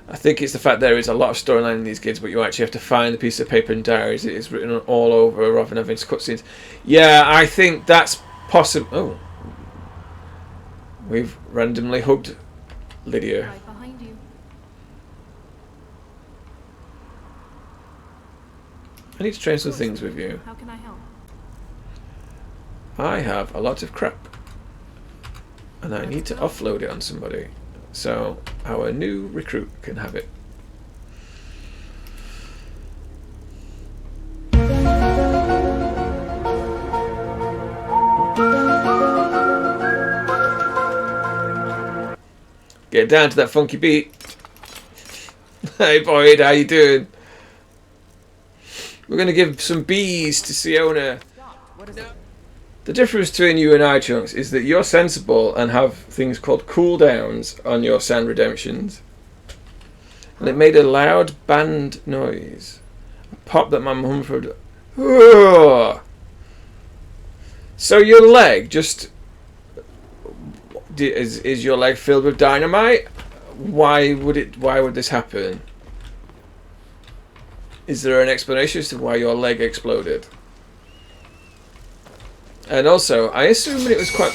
S1: I think it's the fact there is a lot of storyline in these games, but you actually have to find the piece of paper and diaries. It is written all over rather than having cutscenes. Yeah, I think that's possible. Oh. We've randomly hugged Lydia.
S11: Right behind you.
S1: I need to train some things with you.
S11: How can I help?
S1: I have a lot of crap. And I need to offload it on somebody. So our new recruit can have it. Get down to that funky beat. Hey Boyd, how you doing? We're going to give some bees to Siona. The difference between you and I, Chunks, is that you're sensible and have things called cooldowns on your sand redemptions. And it made a loud band noise. A pop that my mum heard. Ugh. So your leg just... Is your leg filled with dynamite? Why would this happen? Is there an explanation as to why your leg exploded? And also, I assume that it was quite...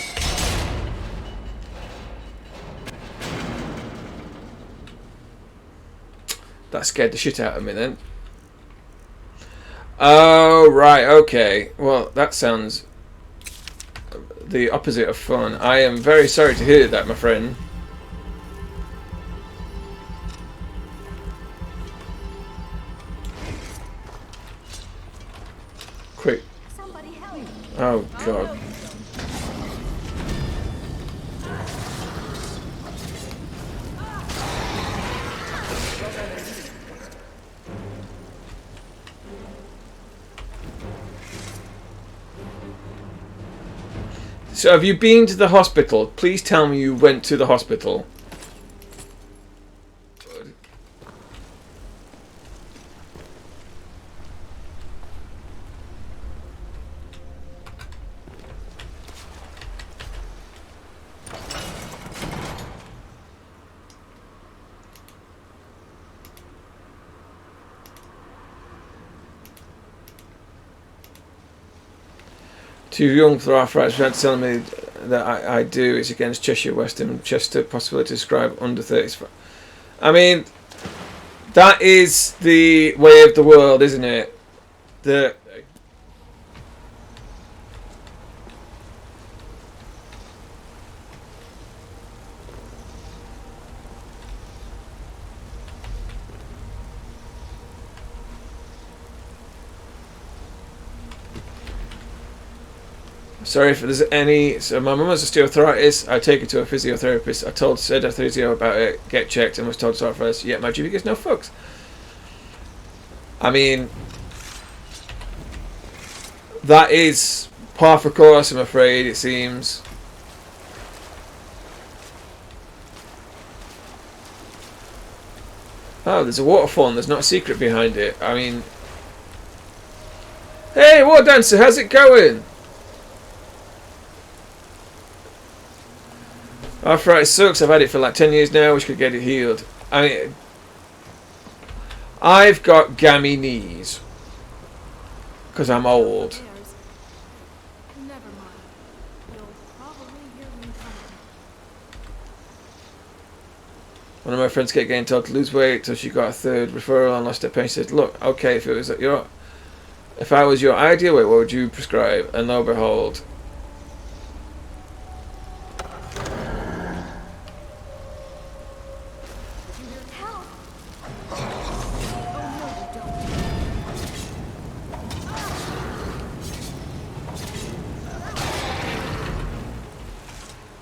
S1: That scared the shit out of me then. Oh, right, okay. Well, that sounds the opposite of fun. I am very sorry to hear that, my friend. Quick. Oh, God. So have you been to the hospital? Please tell me you went to the hospital. Too young for arthritis. You're telling me that I do. It's against Cheshire West and Chester. Possibility to describe under 35. I mean, that is the way of the world, isn't it? The sorry if there's any. So my mum has osteoarthritis. I take her to a physiotherapist. I said a physio about it. Get checked and was told to start first. Yet my GP gives no fucks. I mean, that is par for course. I'm afraid it seems. Oh, there's a waterfall and there's not a secret behind it. I mean, hey, War Dancer, how's it going? Arthritis sucks. I've had it for like 10 years now. Wish could get it healed. I mean, I've got gammy knees because I'm old.
S11: Never mind. You'll probably hear me coming.
S1: One of my friends kept getting told to lose weight, so she got a third referral and lost her pain. She said, "Look, okay, if I was your ideal weight, what would you prescribe?" And lo and behold.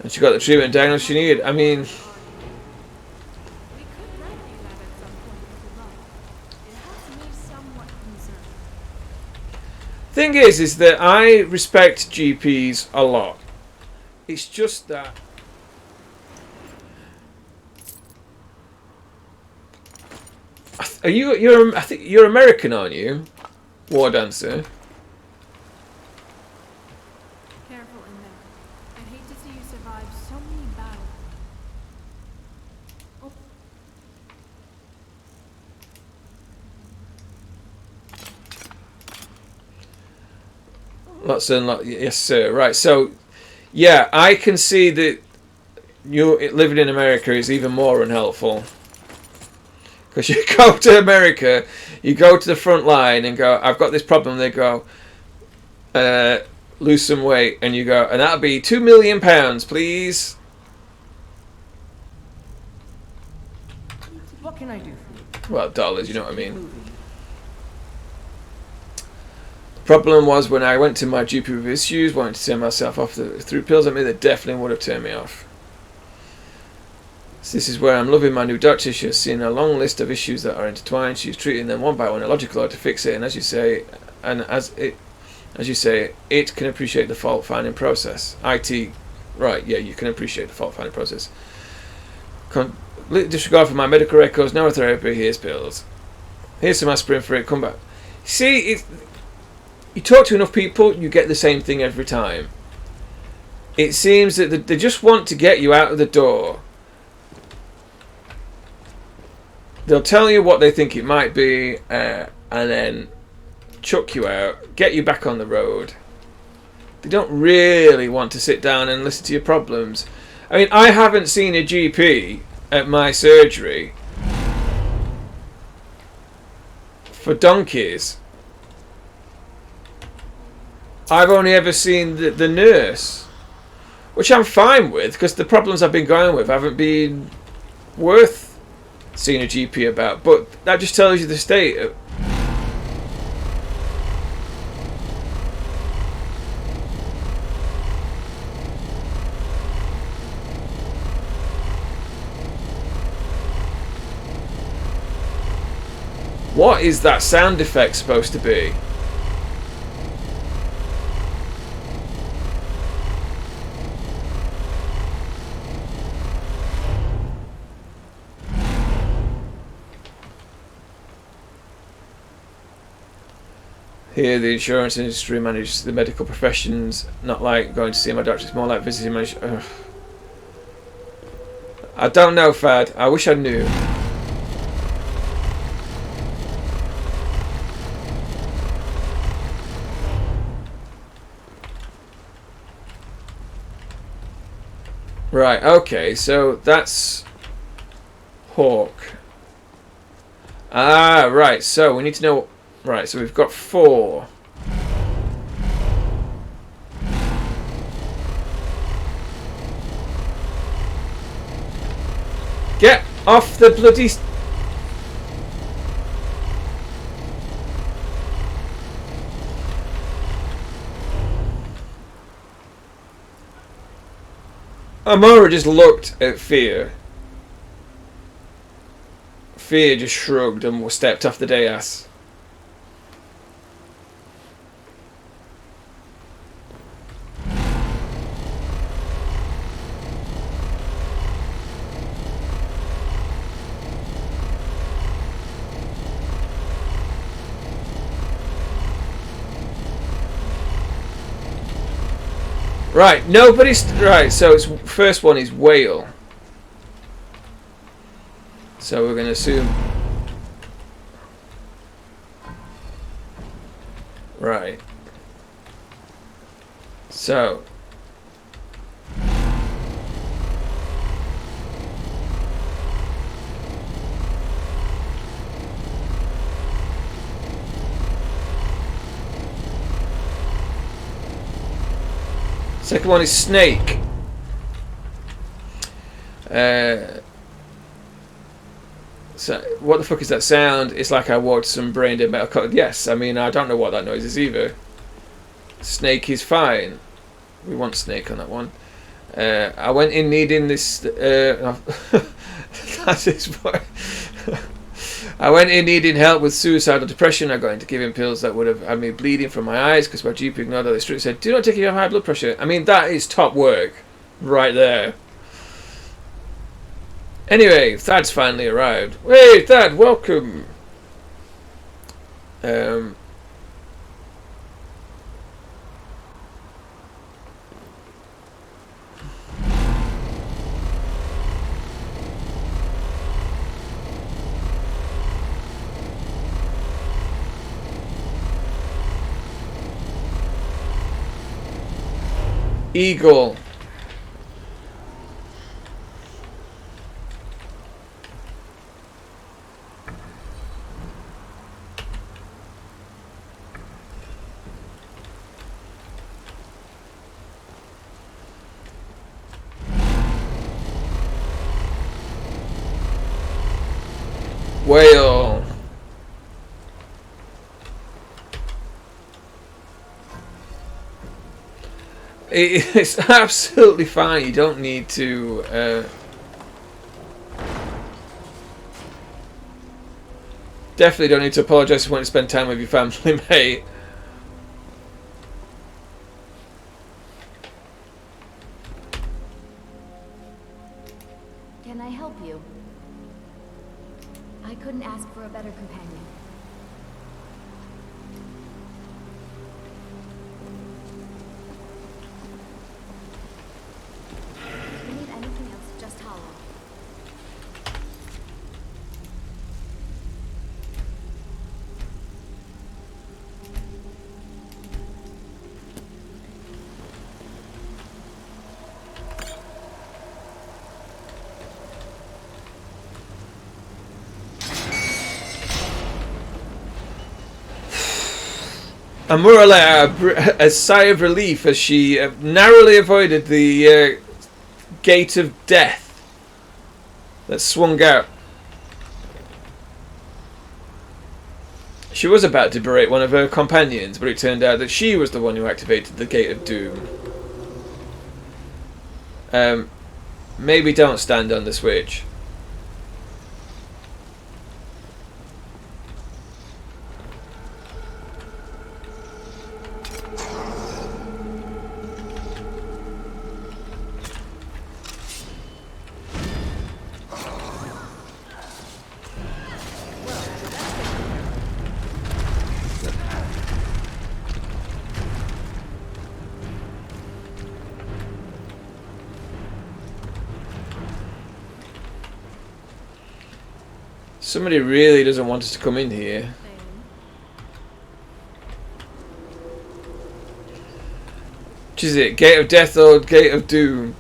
S1: And she got the treatment and diagnosis she needed. I mean, thing is that I respect GPs a lot. It's just that I think you're American, aren't you? War Dancer.
S11: Careful in there. I'd hate to see you survive so many battles. Oh.
S1: Lots and lots. Yes, sir. Right. So, yeah, I can see that you living in America is even more unhelpful. Because you go to America, you go to the front line and go, "I've got this problem." They go, "Lose some weight," and you go, "And that'll be £2 million, please."
S2: What can I do for you?
S1: Well, dollars, you know what I mean. The problem was when I went to my GP with issues, wanting to turn myself off through pills. I mean, they definitely would have turned me off. So this is where I'm loving my new doctor. She's seen a long list of issues that are intertwined. She's treating them one by one in a logical order to fix it. And as you say, it can appreciate the fault finding process. IT, right? Yeah, you can appreciate the fault finding process. Complete disregard for my medical records. No therapy. Here's pills. Here's some aspirin for it. Come back. See, you talk to enough people, you get the same thing every time. It seems that they just want to get you out of the door. They'll tell you what they think it might be, and then chuck you out, get you back on the road. They don't really want to sit down and listen to your problems. I mean, I haven't seen a GP at my surgery for donkeys. I've only ever seen the nurse, which I'm fine with, because the problems I've been going with haven't been worth seeing a GP about. But that just tells you the state of... What is that sound effect supposed to be? Here, the insurance industry manages the medical professions, not like going to see my doctor, it's more like visiting my... Ugh. I don't know, Fad. I wish I knew. Right, okay, so that's Hawk. Ah, right. So we need to know. Right. So we've got 4. Get off the bloody. Amora just looked at Fear. Fear just shrugged and stepped off the dais. Right, nobody's right. So it's first one is whale. So we're going to assume. Right. So. Second one is snake. So what the fuck is that sound? It's like I walked some brain dead metal cut. Yes, I mean I don't know what that noise is either. Snake is fine. We want snake on that one. I went in needing this. That's his voice. I went in needing help with suicidal depression. I got into giving pills that would have had me bleeding from my eyes because my GP ignored all the strictly said, "Do not take if you have high blood pressure." I mean, that is top work, right there. Anyway, Thad's finally arrived. Hey, Thad, welcome. Eagle. Whale. It's absolutely fine. You don't need to. Definitely don't need to apologise if you want to spend time with your family, mate.
S7: Can I help you? I couldn't ask for a better companion. If you need anything else, just holler.
S1: Amora let out a sigh of relief as she narrowly avoided the gate of death that swung out. She was about to berate one of her companions, but it turned out that she was the one who activated the gate of doom. Maybe don't stand on the switch. Somebody really doesn't want us to come in here. Which is it? Gate of Death or Gate of Doom?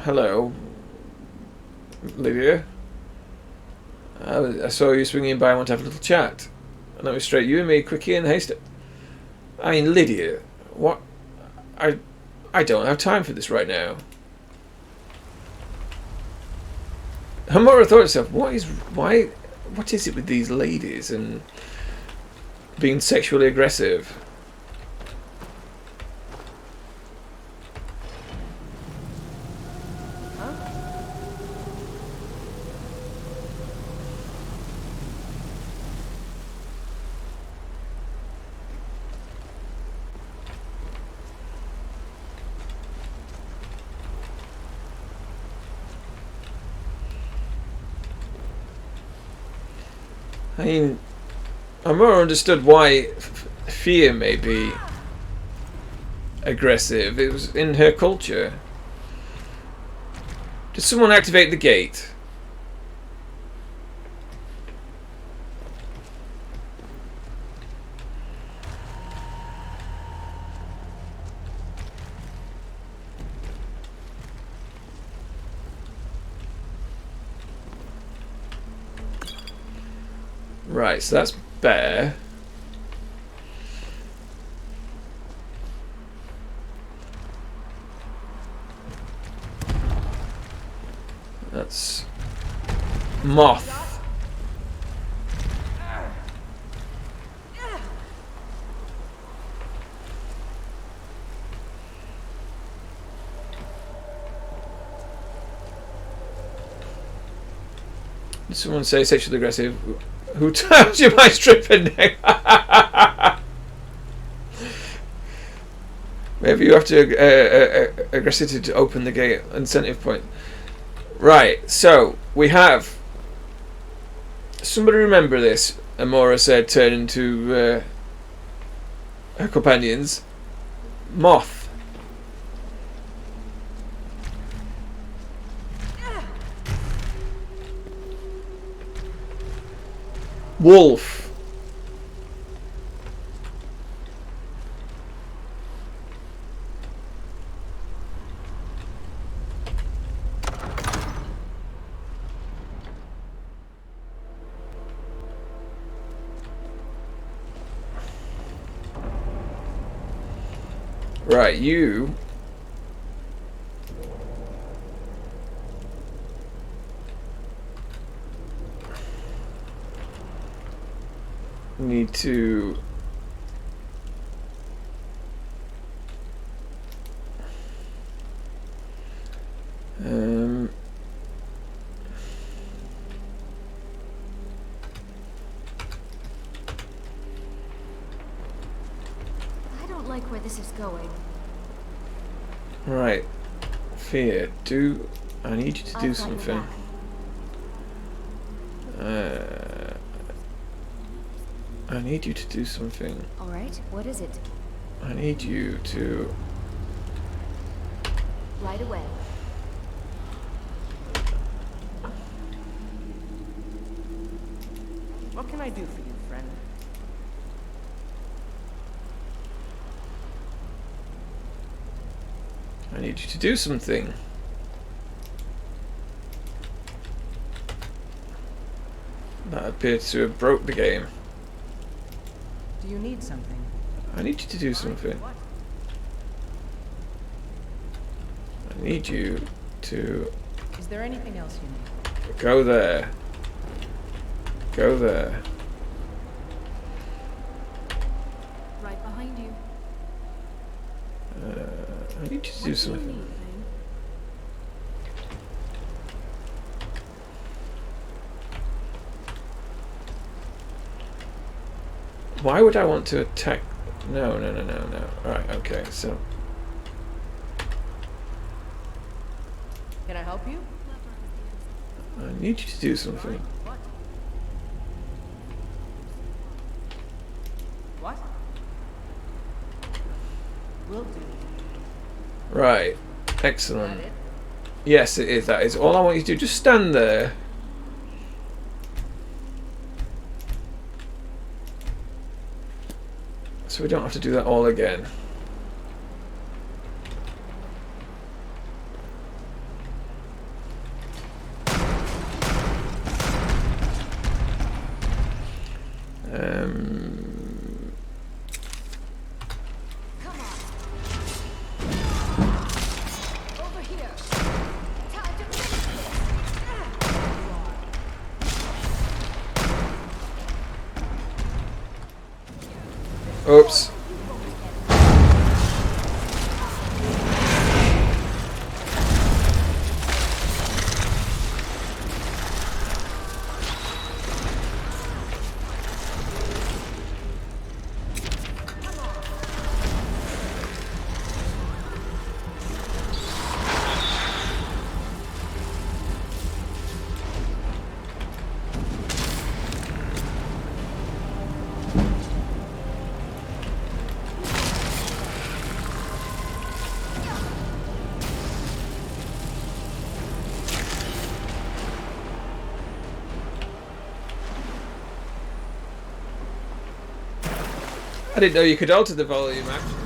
S1: Hello, Lydia. I saw you swinging by. I want to have a little chat. And that was straight. You and me, quickie and hasty. I mean, Lydia, what? I don't have time for this right now. Amora thought to herself, what is it with these ladies and being sexually aggressive? I mean, Amora understood why fear may be aggressive. It was in her culture. Did someone activate the gate? Right, so that's bear. That's moth. Did someone say sexually aggressive? Who tells you my stripping neck? Maybe you have to aggressive to open the gate. Incentive point. Right, so we have. Somebody remember this? Amora said, turning to her companions. Moth. Wolf. Right, you need to
S7: I don't like where this is going.
S1: right. Fear. I need you to do something. I need you to do something.
S7: Alright, what is it?
S1: I need you to...
S7: Right away.
S12: What can I do for you, friend?
S1: I need you to do something. That appears to have broke the game.
S2: Do you need something?
S1: I need you to do something. I need you to
S2: Is there anything else you need?
S1: go there. Go there.
S11: Right behind you.
S1: I need you to do something. Why would I want to attack? No. Alright, okay, so.
S2: Can I help you?
S1: I need you to do something.
S2: What? Will do.
S1: Right. Excellent. Yes, it is. That is all I want you to do. Just stand there. So we don't have to do that all again. Oops. I didn't know you could alter the volume, actually.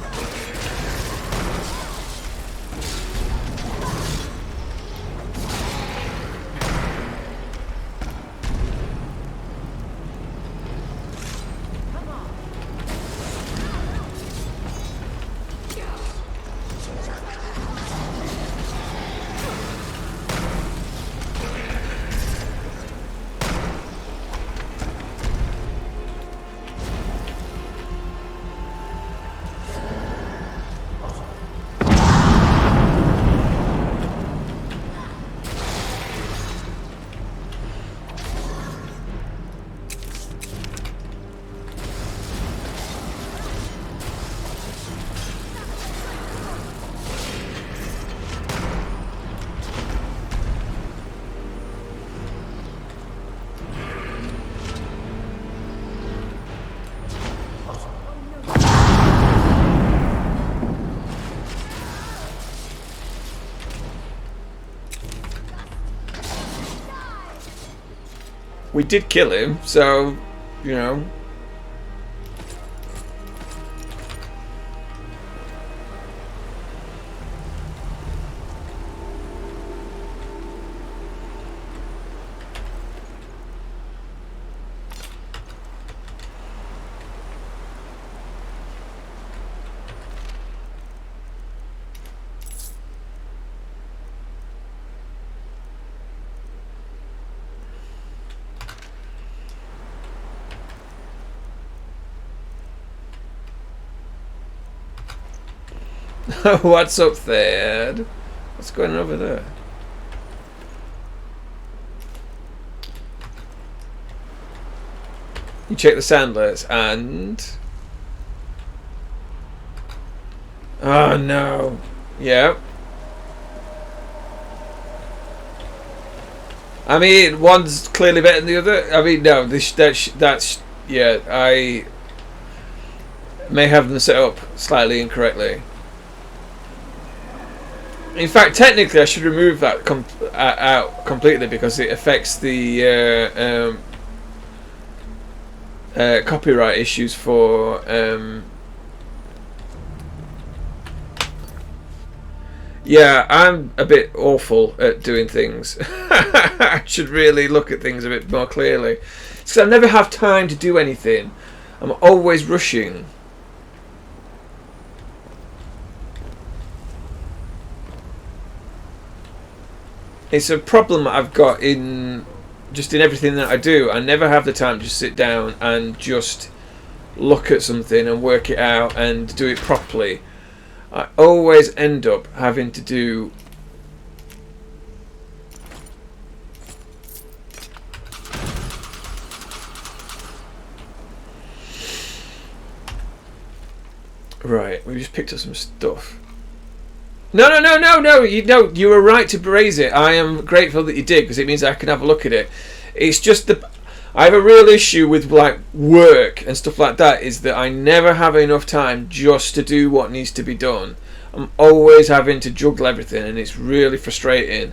S1: We did kill him, so, you know. What's up there? What's going on over there? You check the sandlers and... Oh no. Yeah. I mean, one's clearly better than the other. I mean, no, that's yeah, I may have them set up slightly incorrectly. In fact, technically, I should remove that out completely because it affects the copyright issues for. Yeah, I'm a bit awful at doing things. I should really look at things a bit more clearly. It's because I never have time to do anything. I'm always rushing. It's a problem I've got in everything that I do. I never have the time to sit down and just look at something and work it out and do it properly. I always end up having to do right. We just picked up some stuff. No! You were right to raise it. I am grateful that you did because it means I can have a look at it. It's just I have a real issue with like work and stuff like that. Is that I never have enough time just to do what needs to be done. I'm always having to juggle everything, and it's really frustrating.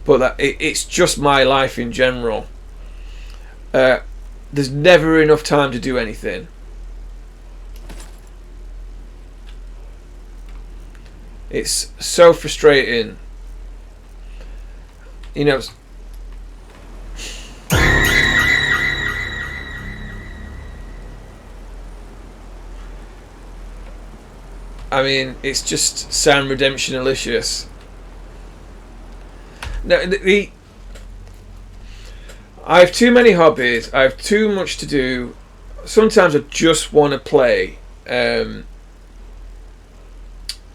S1: But it's just my life in general. There's never enough time to do anything. It's so frustrating. You know. I mean, it's just Sam Redemption-alicious. No, I have too many hobbies. I have too much to do. Sometimes I just want to play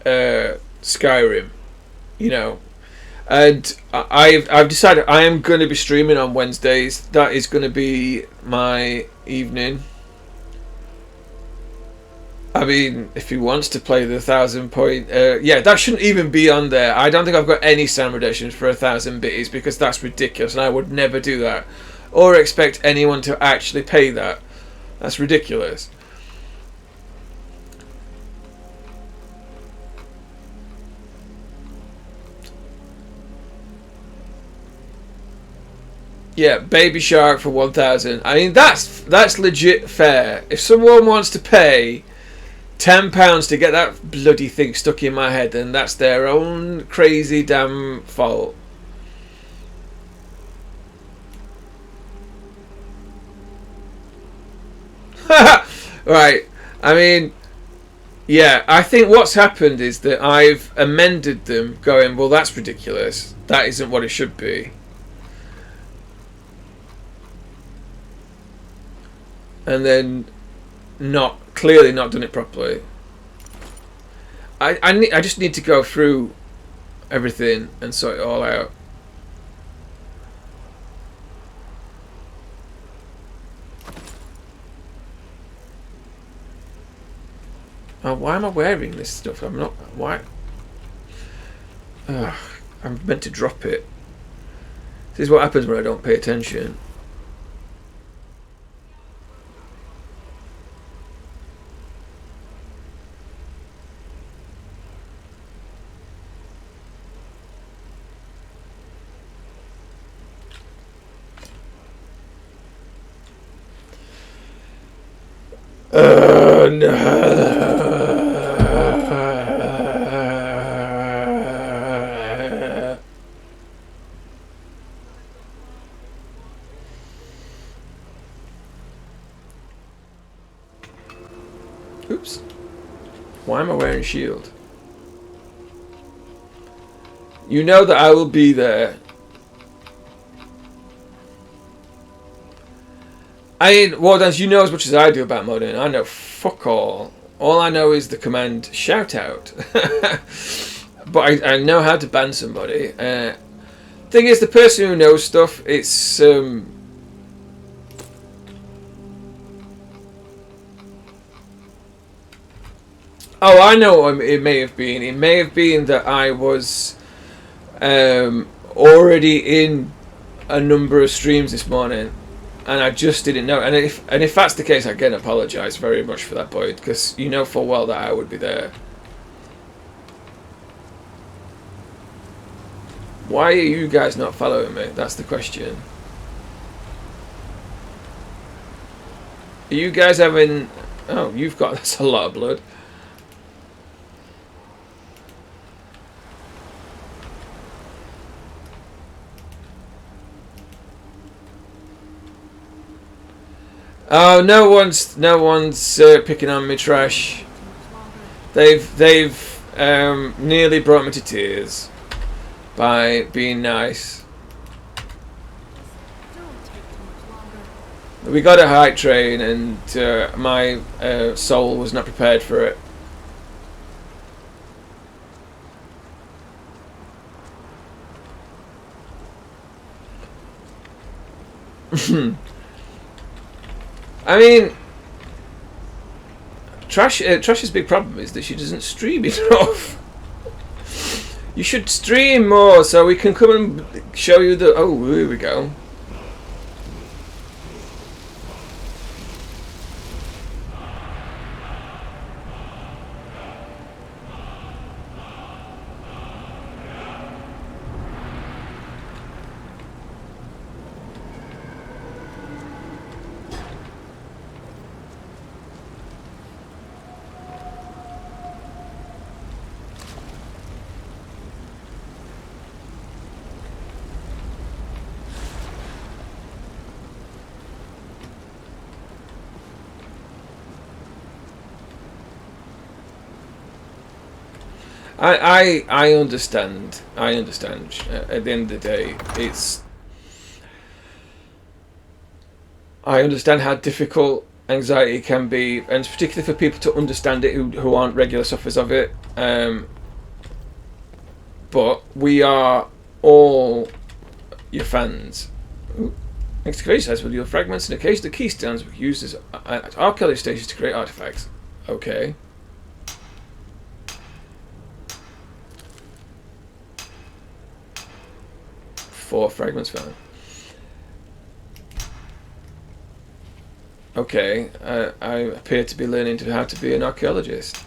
S1: Skyrim, you know. And I've decided I am going to be streaming on Wednesdays. That is going to be my evening. I mean, if he wants to play the 1,000 point, yeah, that shouldn't even be on there. I don't think I've got any sound reductions for 1,000 biddies because that's ridiculous, and I would never do that, or expect anyone to actually pay that. That's ridiculous. Yeah, Baby Shark for 1,000. I mean, that's legit fair. If someone wants to pay £10 to get that bloody thing stuck in my head, then that's their own crazy damn fault. Right. I mean, yeah, I think what's happened is that I've amended them going, well, that's ridiculous. That isn't what it should be. And then clearly not done it properly. I just need to go through everything and sort it all out. Oh, why am I wearing this stuff? I'm not. Why? Ugh, I'm meant to drop it. This is what happens when I don't pay attention. No. Oops. Why am I wearing a shield? You know that I will be there. I mean, Wardens, you know as much as I do about modding. I know fuck all. All I know is the command shout out. But I know how to ban somebody. Thing is, the person who knows stuff, it's oh, I know what it may have been. It may have been that I was already in a number of streams this morning, and I just didn't know. And if that's the case, I again apologise very much for that, Boyd, because you know full well that I would be there. Why are you guys not following me? That's the question. Are you guys having... Oh, you've got... That's a lot of blood. Oh, no one's picking on me, trash. They've nearly brought me to tears by being nice. We got a hype train, and my soul was not prepared for it. I mean, Trash's big problem is that she doesn't stream enough. You should stream more so we can come and show you the... Oh, here we go. I understand. I understand. At the end of the day, I understand how difficult anxiety can be, and particularly for people to understand it who aren't regular sufferers of it. But we are all your fans. Ooh. Excavation sites with your fragments and occasional keystones were used as archaeology stations to create artifacts. Okay. Four fragments found. Okay, I appear to be learning how to be an archaeologist.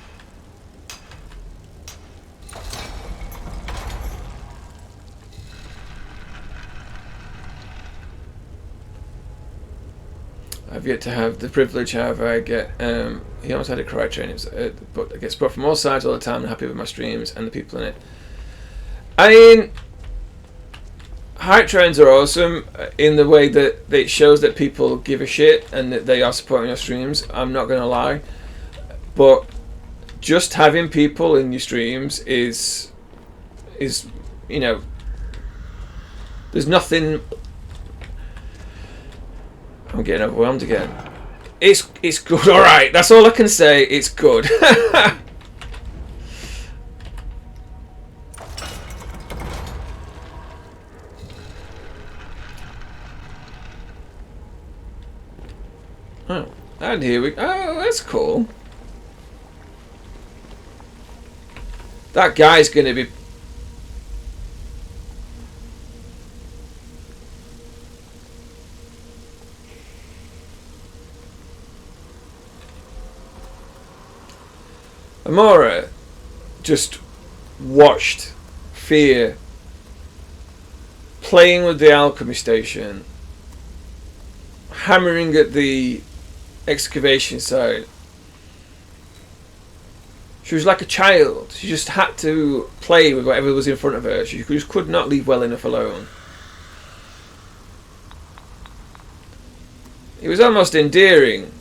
S1: I've yet to have the privilege, however, I get. He almost had a correct training, but I get support from all sides all the time. I'm happy with my streams and the people in it. I mean, hype trains are awesome in the way that it shows that people give a shit and that they are supporting your streams. I'm not going to lie, but just having people in your streams is you know, there's nothing. I'm getting overwhelmed again. It's good. All right, that's all I can say. It's good. Oh, and here we. Oh, that's cool. That guy's going to be. Amora just watched Fear playing with the alchemy station, hammering at the excavation site. She was like a child. She just had to play with whatever was in front of her. She just could not leave well enough alone. It was almost endearing.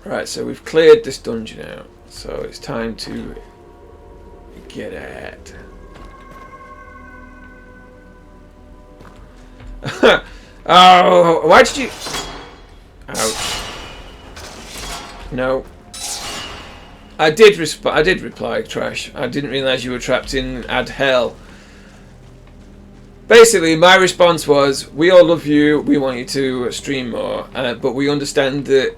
S1: Right, so we've cleared this dungeon out, so it's time to get at. Oh, why did you? Ouch. No. I did reply, Trash. I didn't realise you were trapped in ad hell. Basically, my response was, we all love you, we want you to stream more, but we understand that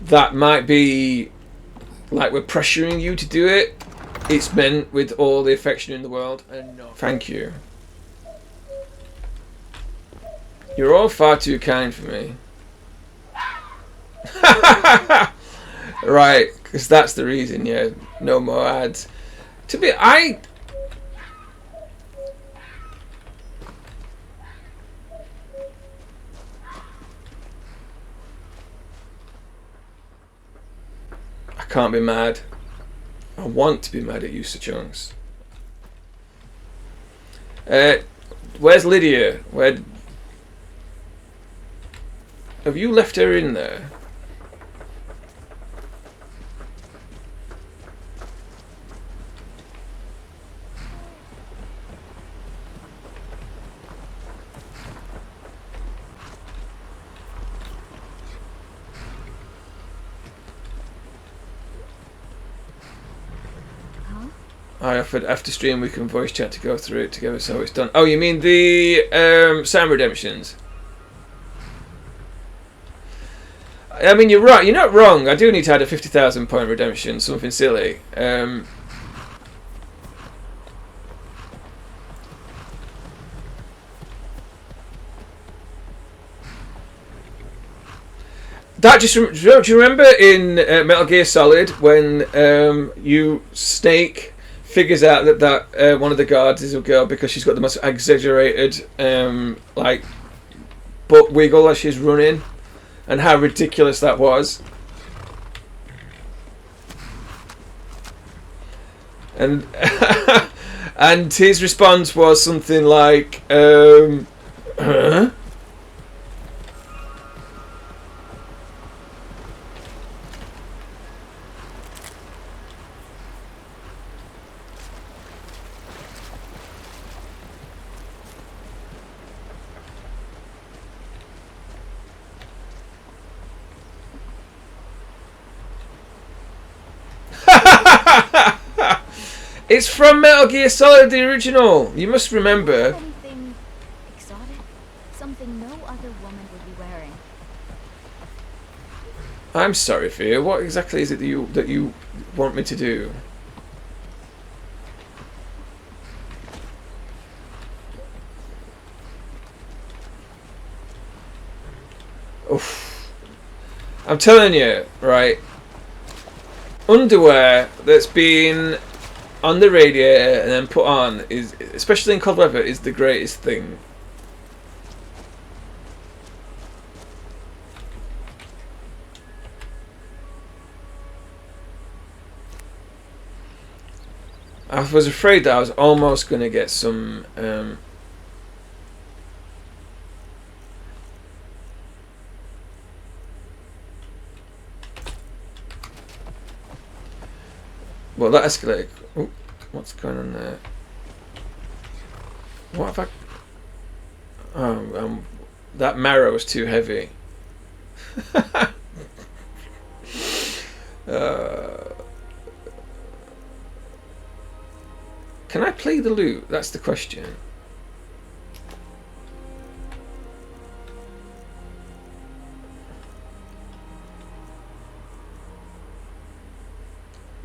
S1: that might be like we're pressuring you to do it. It's meant with all the affection in the world, and no. Thank you. You're all far too kind for me. Right, because that's the reason, yeah. No more ads. I can't be mad. I want to be mad at you, Sir Chunks. Where's Lydia? Where have you left her in there? I offered after stream we can voice chat to go through it together, so it's done. Oh, you mean the Sam redemptions? I mean, you're right. You're not wrong. I do need to add a 50,000 point redemption, something silly. That just do you remember in Metal Gear Solid when Snake figures out that one of the guards is a girl because she's got the most exaggerated like butt wiggle as she's running, and how ridiculous that was. And and his response was something like, huh? It's from Metal Gear Solid, the original. You must remember.
S7: Anything exotic? Something no other woman would be wearing.
S1: I'm sorry, Fia. What exactly is it that you want me to do? Oof. I'm telling you, right? Underwear that's been on the radiator and then put on is, especially in cold weather, is the greatest thing. I was afraid that I was almost going to get some well, that escalated. Ooh, what's going on there? What have I... Oh, that marrow was too heavy. Can I play the loot? That's the question.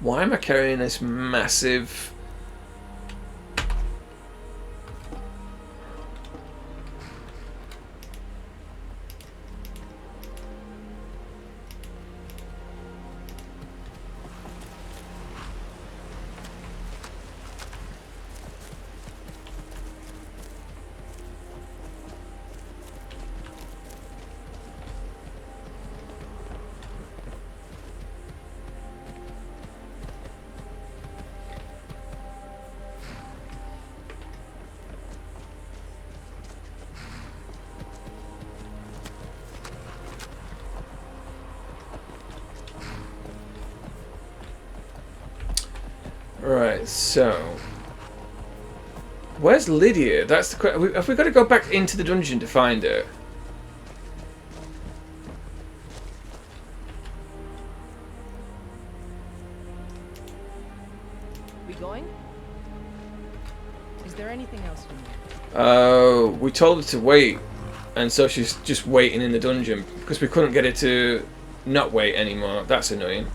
S1: Why am I carrying this massive... Right, so where's Lydia? That's the question. Have we got to go back into the dungeon to find her?
S2: We going? Is there anything else you need?
S1: Oh, we told her to wait, and so she's just waiting in the dungeon because we couldn't get her to not wait anymore. That's annoying.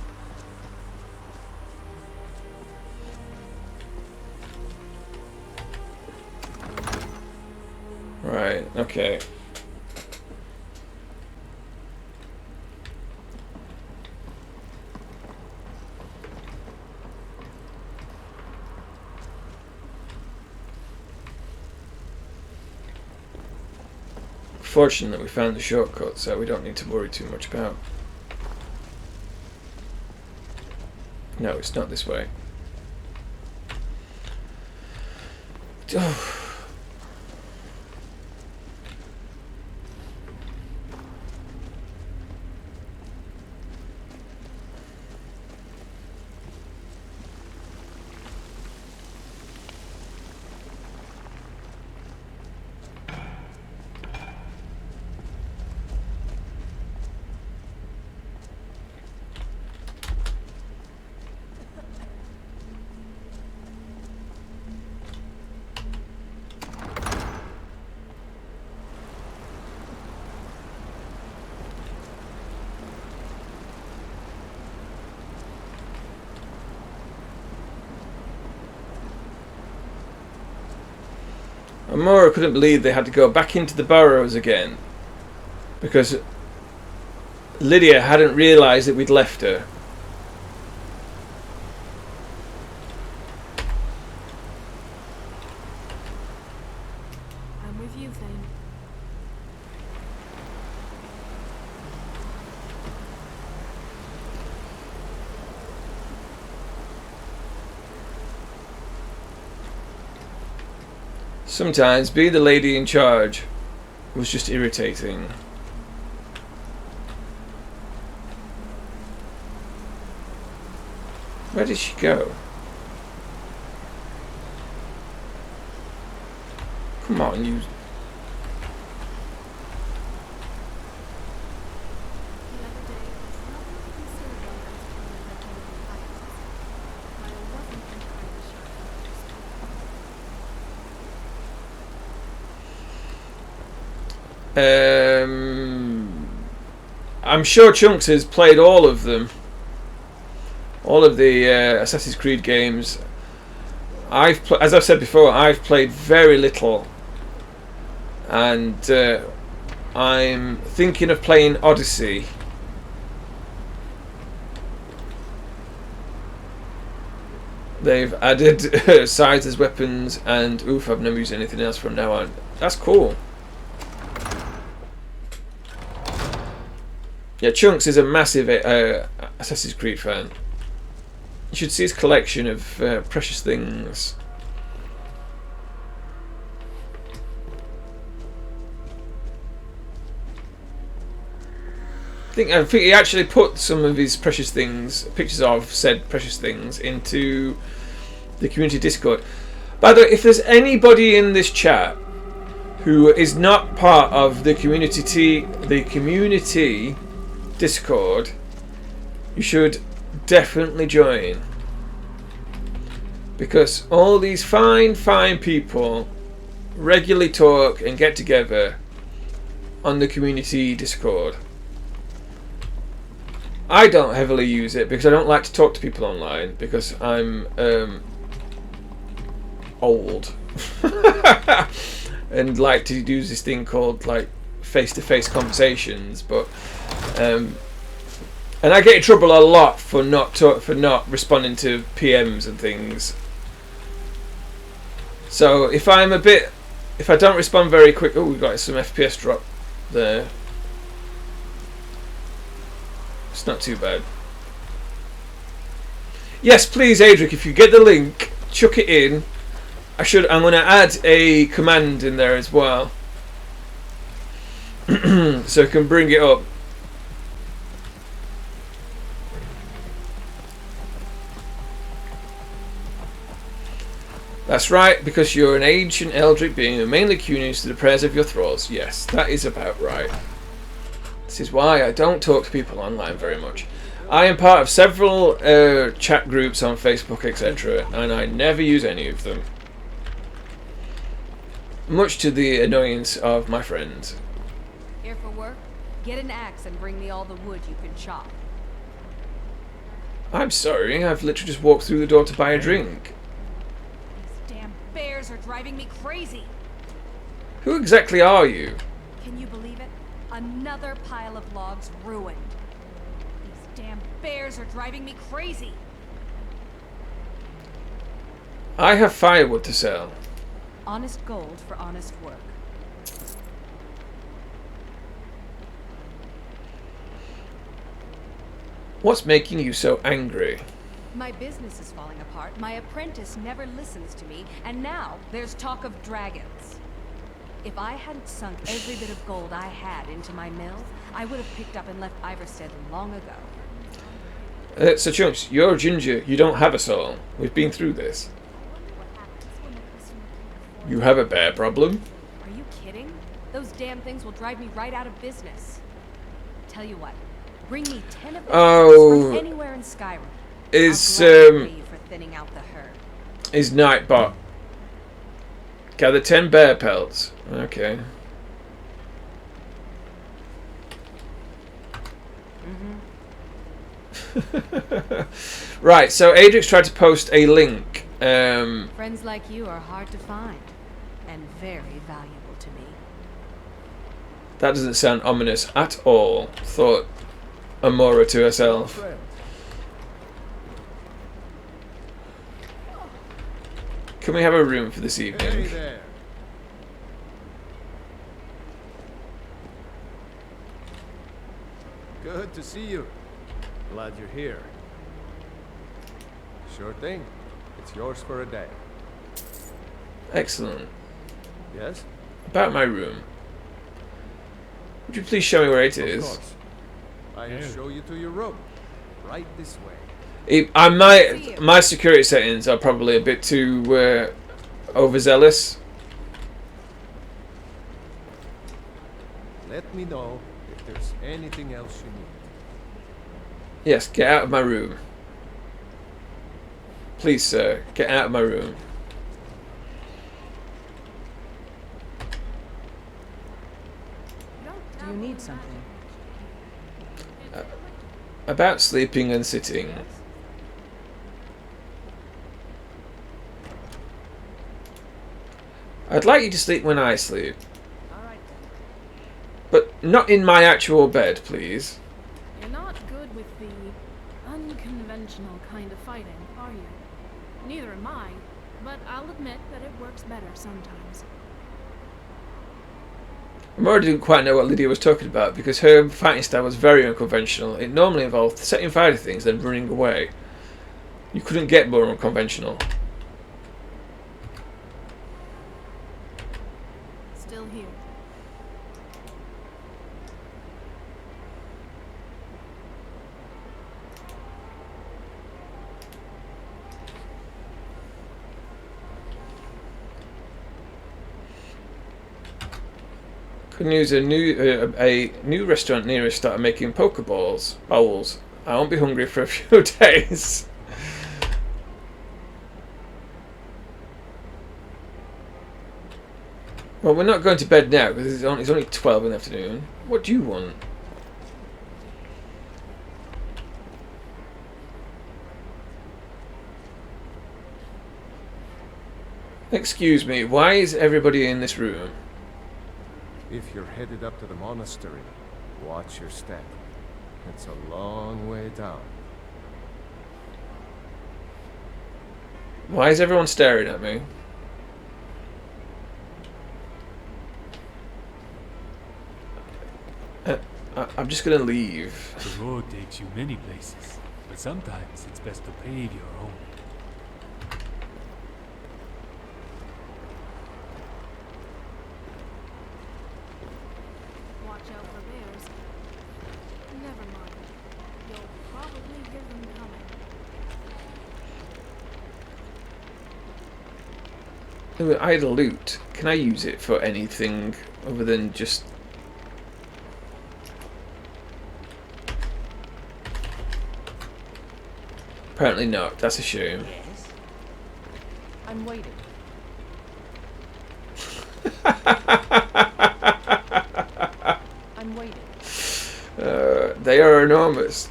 S1: Right, okay. Fortunately, we found the shortcut, so we don't need to worry too much about. No, it's not this way. Oh. Amora couldn't believe they had to go back into the burrows again because Lydia hadn't realised that we'd left her.
S11: I'm with you, Thane.
S1: Sometimes be the lady in charge was just irritating. Where did she go? Come on, you. I'm sure Chunks has played all of them. All of the Assassin's Creed games. As I've said before, I've played very little. And I'm thinking of playing Odyssey. They've added scythes as weapons, and oof, I've never used anything else from now on. That's cool. Yeah, Chunks is a massive Assassin's Creed fan. You should see his collection of precious things. I think he actually put some of his precious things, pictures of said precious things, into the community Discord. By the way, if there's anybody in this chat who is not part of the community Discord, you should definitely join, because all these fine people regularly talk and get together on the community Discord. I don't heavily use it because I don't like to talk to people online, because I'm old and like to use this thing called like face-to-face conversations, but and I get in trouble a lot for not responding to PMs and things. So if I don't respond very quick, oh, we got some FPS drop there. It's not too bad. Yes, please, Adric, if you get the link, chuck it in. I'm going to add a command in there as well, so I can bring it up. That's right, because you're an ancient eldritch being who mainly tunes to the prayers of your thralls. Yes, that is about right. This is why I don't talk to people online very much. I am part of several chat groups on Facebook, etc., and I never use any of them, much to the annoyance of my friends.
S5: Here for work? Get an axe and bring me all the wood you can chop.
S1: I'm sorry, I've literally just walked through the door to buy a drink.
S5: These damn bears are driving me crazy.
S1: Who exactly are you?
S5: Can you believe it? Another pile of logs ruined. These damn bears are driving me crazy.
S1: I have firewood to sell.
S5: Honest gold for honest work.
S1: What's making you so angry?
S5: My business is falling apart, my apprentice never listens to me, and now there's talk of dragons. If I hadn't sunk every bit of gold I had into my mill, I would have picked up and left Iverstead long ago.
S1: So Chunks, you're a ginger, you don't have a soul. We've been through this. You have a bear problem?
S5: Are you kidding? Those damn things will drive me right out of business. Tell you what, bring me 10 of them from anywhere in Skyrim.
S1: Is
S5: for thinning out the herd.
S1: Is Nightbot. Gather 10 bear pelts. Okay. Right, so Adric's tried to post a link.
S5: Friends like you are hard to find, and very valuable to me.
S1: That doesn't sound ominous at all, thought Amora to herself. Can we have a room for this evening?
S3: Hey there. Good to see you. Glad you're here. Sure thing. It's yours for a day.
S1: Excellent.
S3: Yes?
S1: About my room. Would you please show me where it
S3: Of
S1: is?
S3: course. I'll show you to your room. Right this way.
S1: My security settings are probably a bit too overzealous.
S3: Let me know if there's anything else you need.
S1: Yes, get out of my room. Please, sir, get out of my room.
S2: Do you need something?
S1: About sleeping and sitting. I'd like you to sleep when I sleep. But not in my actual bed, please.
S11: You're not good with the unconventional kind of fighting, are you? Neither am I, but I'll admit that it works better sometimes.
S1: Amora didn't quite know what Lydia was talking about because her fighting style was very unconventional. It normally involved setting fire to things then running away. You couldn't get more unconventional.
S11: Still here.
S1: Could use a new restaurant near us started making pokeballs bowls. I won't be hungry for a few days. Well, we're not going to bed now because it's only 12 in the afternoon. What do you want? Excuse me, why is everybody in this room?
S3: If you're headed up to the monastery, watch your step. It's a long way down.
S1: Why is everyone staring at me? I'm just gonna leave.
S10: The road takes you many places, but sometimes it's best to pave your own.
S11: Watch out for bears. Never mind. You'll probably hear them coming.
S1: Ooh, I had a loot. Can I use it for anything other than just... Apparently not. That's a shame.
S8: Yes?
S2: I'm waiting. I'm waiting.
S1: They are enormous.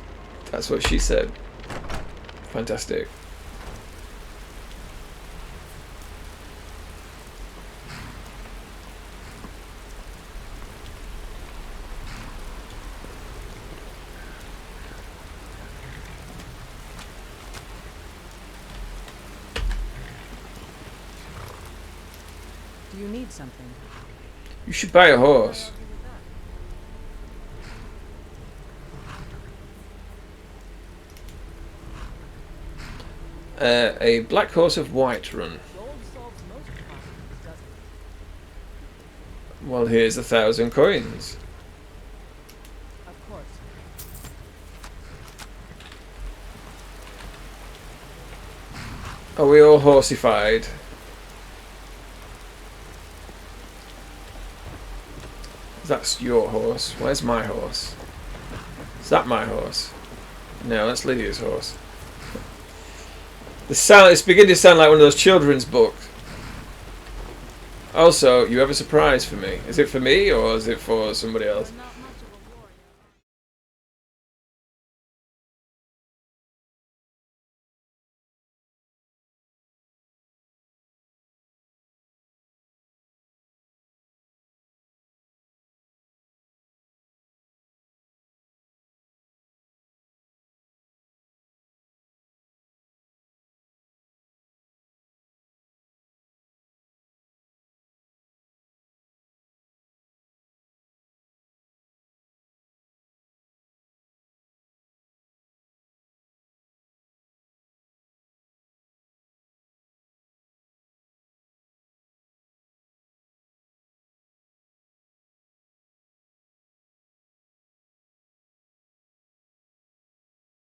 S1: That's what she said. Fantastic.
S2: Do you need something?
S1: You should buy a horse. A black horse of Whiterun. Well, here's 1,000 coins.
S2: Of course.
S1: Are we all horsified? That's your horse. Where's my horse? Is that my horse? No, that's Lydia's horse. It's beginning to sound like one of those children's books. Also, you have a surprise for me. Is it for me or is it for somebody else?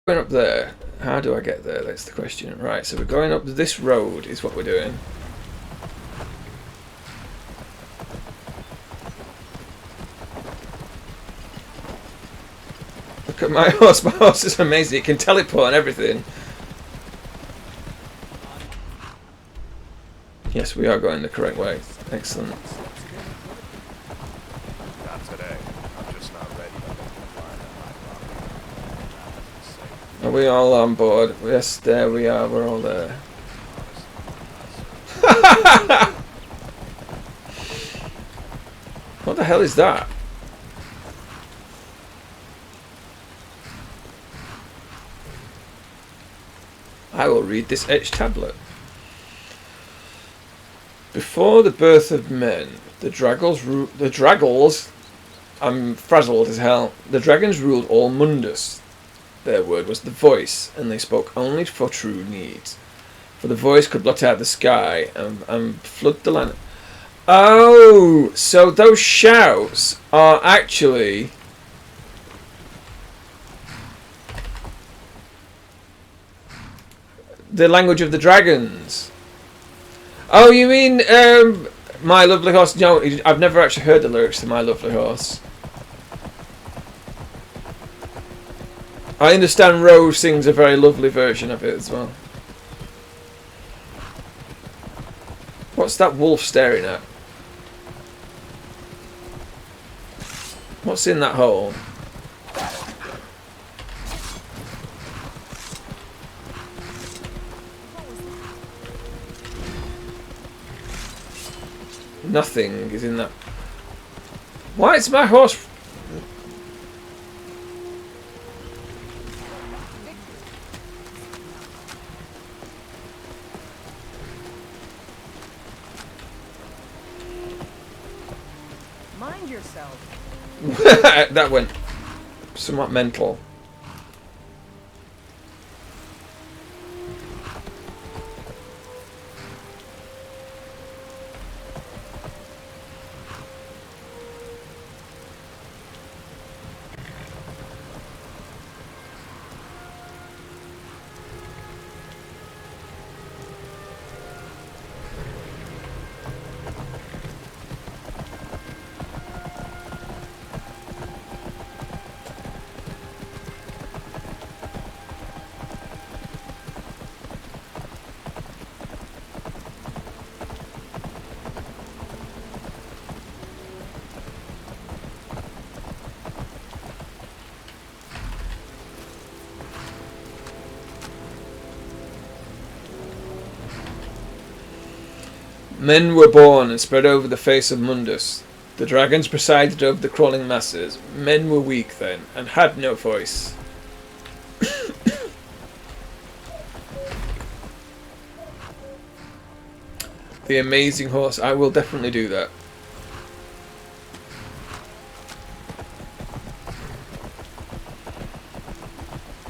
S1: Going up there. How do I get there? That's the question. Right, so we're going up this road is what we're doing. Look at my horse. My horse is amazing. It can teleport and everything. Yes, we are going the correct way. Excellent.
S3: Not today. I'm just not ready to
S1: Are we all on board? Yes, there we are. We're all there. What the hell is that? I will read this etched tablet. Before the birth of men, the Draggles, I'm frazzled as hell. The dragons ruled all Mundus. Their word was the voice, and they spoke only for true needs. For the voice could blot out the sky and flood the land. Oh, so those shouts are actually the language of the dragons. Oh, you mean My Lovely Horse? No, I've never actually heard the lyrics to My Lovely Horse. I understand Rose sings a very lovely version of it as well. What's that wolf staring at? What's in that hole? Nothing is in that. Why is my horse?
S12: Mind yourself.
S1: That went somewhat mental. Men were born and spread over the face of Mundus. The dragons presided over the crawling masses. Men were weak then, and had no voice. The amazing horse. I will definitely do that.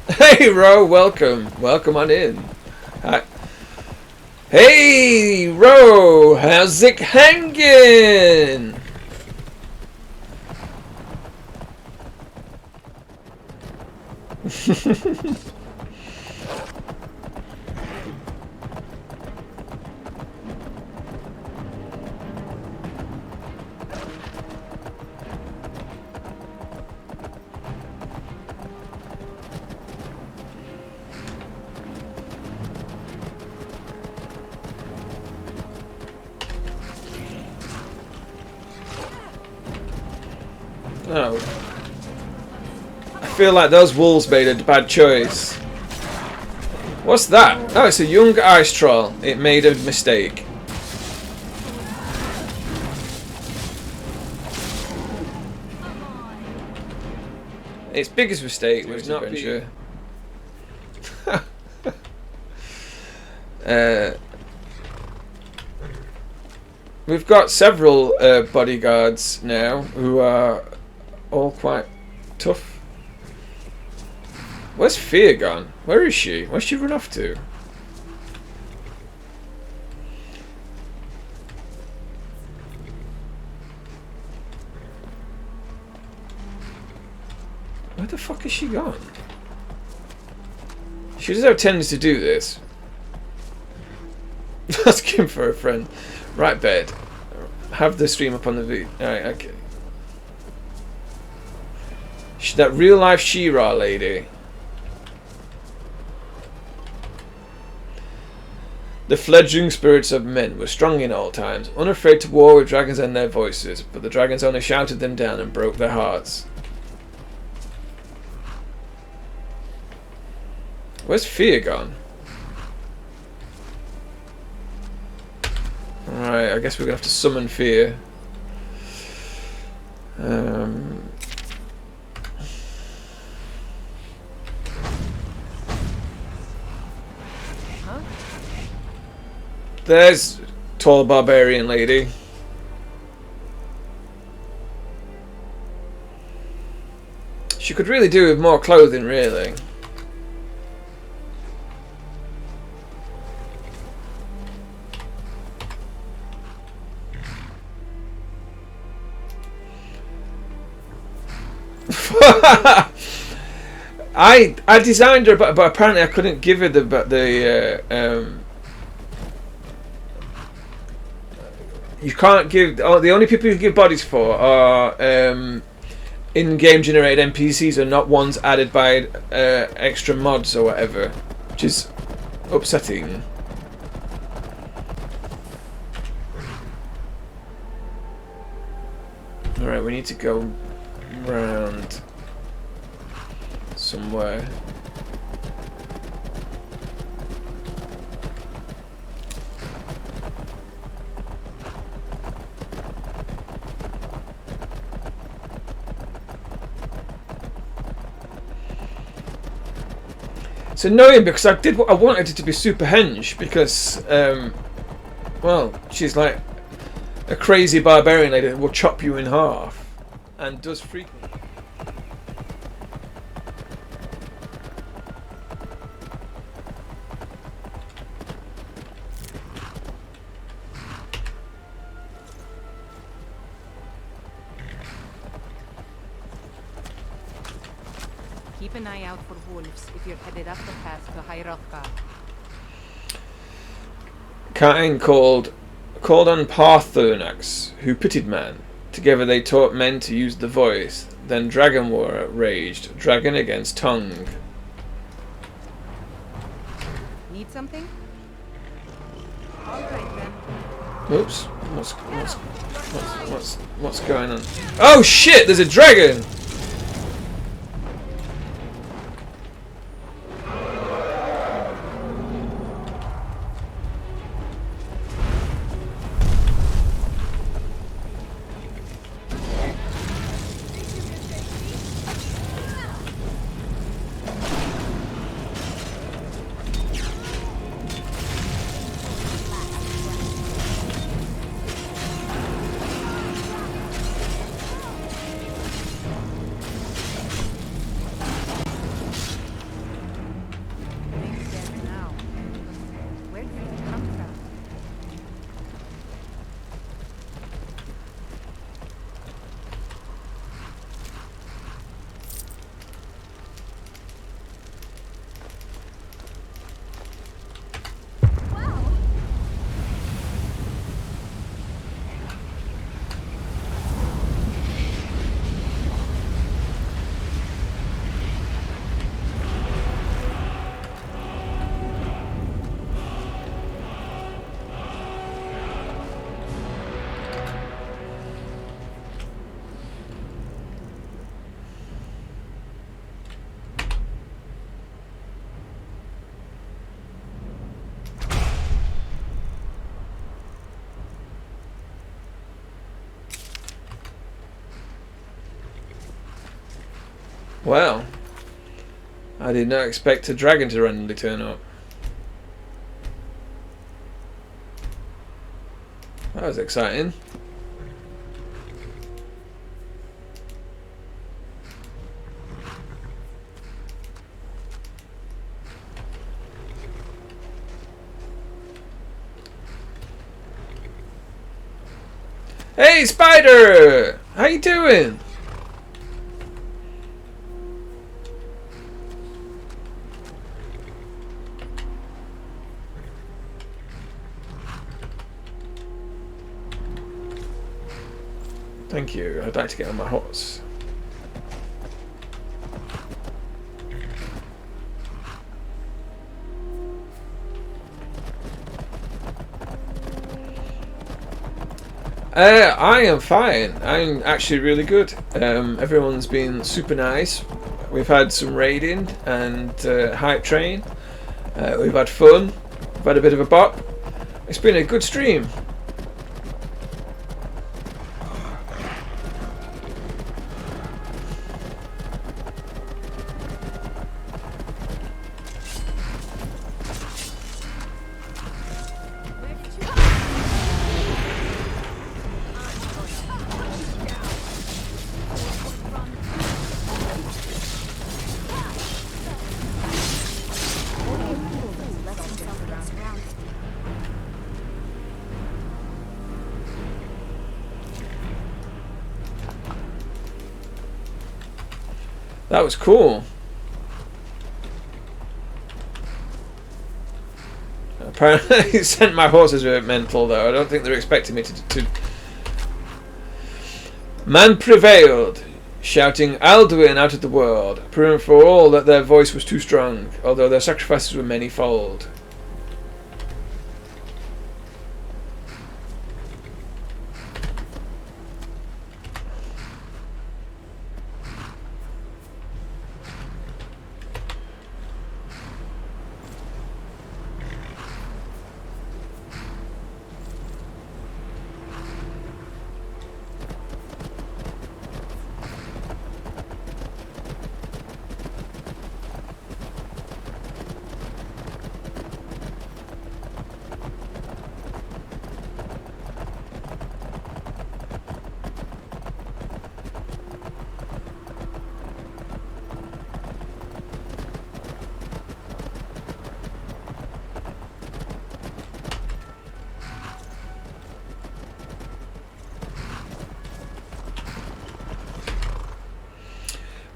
S1: Hey, Ro, welcome. Welcome on in. Hi. Hey, Ro, how's it hanging? Oh. I feel like those wolves made a bad choice. What's that? Oh, it's a young ice troll. It made a mistake. Its biggest mistake was not adventure. We've got several bodyguards now who are all quite tough. Where's Fear gone? Where is she? Where's she run off to? Where the fuck is she gone? She does have a tendency to do this. Asking for a friend. Right, bed. Have the stream up on the video. Alright, okay. That real life She-Ra lady. The fledgling spirits of men were strong in all times, unafraid to war with dragons and their voices, but the dragons only shouted them down and broke their hearts. Where's Fear gone? Alright, I guess we're gonna have to summon Fear. There's tall barbarian lady. She could really do with more clothing, really. I designed her, but apparently I couldn't give her the you can't give. Oh, the only people you can give bodies for are in-game generated NPCs, and not ones added by extra mods or whatever, which is upsetting. All right, we need to go round somewhere. It's annoying because I did what I wanted it to be super henge because, well, she's like a crazy barbarian lady that will chop you in half and does frequently.
S2: Keep an eye out for wolves if you're headed up the path to High Hrothgar.
S1: Cain called on Parthenax, who pitied man. Together they taught men to use the voice. Then dragon war raged, dragon against tongue.
S2: Need something? All right then.
S1: Oops. What's going on? Oh shit! There's a dragon. Well, I did not expect a dragon to randomly turn up. That was exciting. Hey, Spider! How you doing? Thank you. I'd like to get on my horse. I am fine. I'm actually really good. Everyone's been super nice. We've had some raiding and hype train. We've had fun. We've had a bit of a bop. It's been a good stream. That was cool. Apparently, it sent my horses a bit mental, though. I don't think they're expecting me to... Man prevailed, shouting Alduin out of the world, proving for all that their voice was too strong, although their sacrifices were many-fold.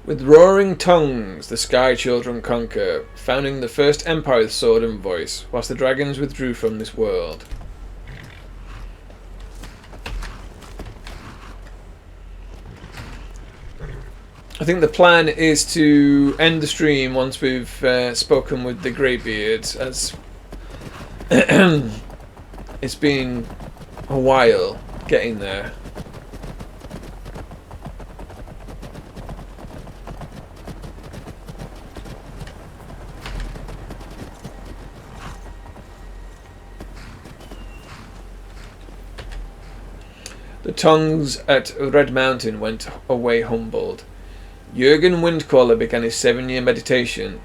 S1: With roaring tongues, the Sky Children conquer, founding the first empire with sword and voice, whilst the dragons withdrew from this world. I think the plan is to end the stream once we've spoken with the Greybeards, as it's been a while getting there. The tongues at Red Mountain went away humbled. Jurgen Windcaller began his 7-year meditation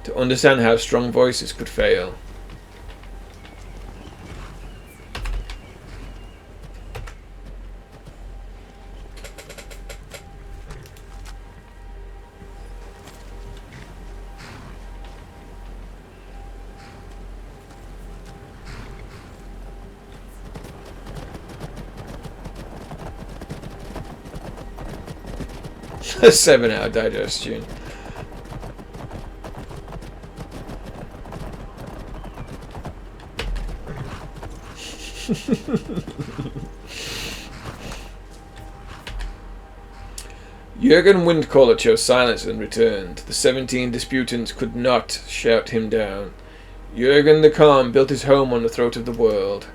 S1: to understand how strong voices could fail. A 7-hour digestion. Jurgen Windcaller chose silence and returned. The 17 disputants could not shout him down. Jurgen the Calm built his home on the throat of the world.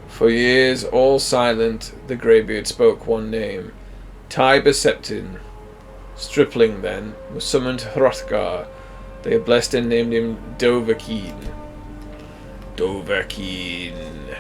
S1: For years, all silent, the Greybeard spoke one name, Tiber Septim. Stripling, then, was summoned to Hrothgar. They had blessed and named him Dovahkiin. Dovahkiin.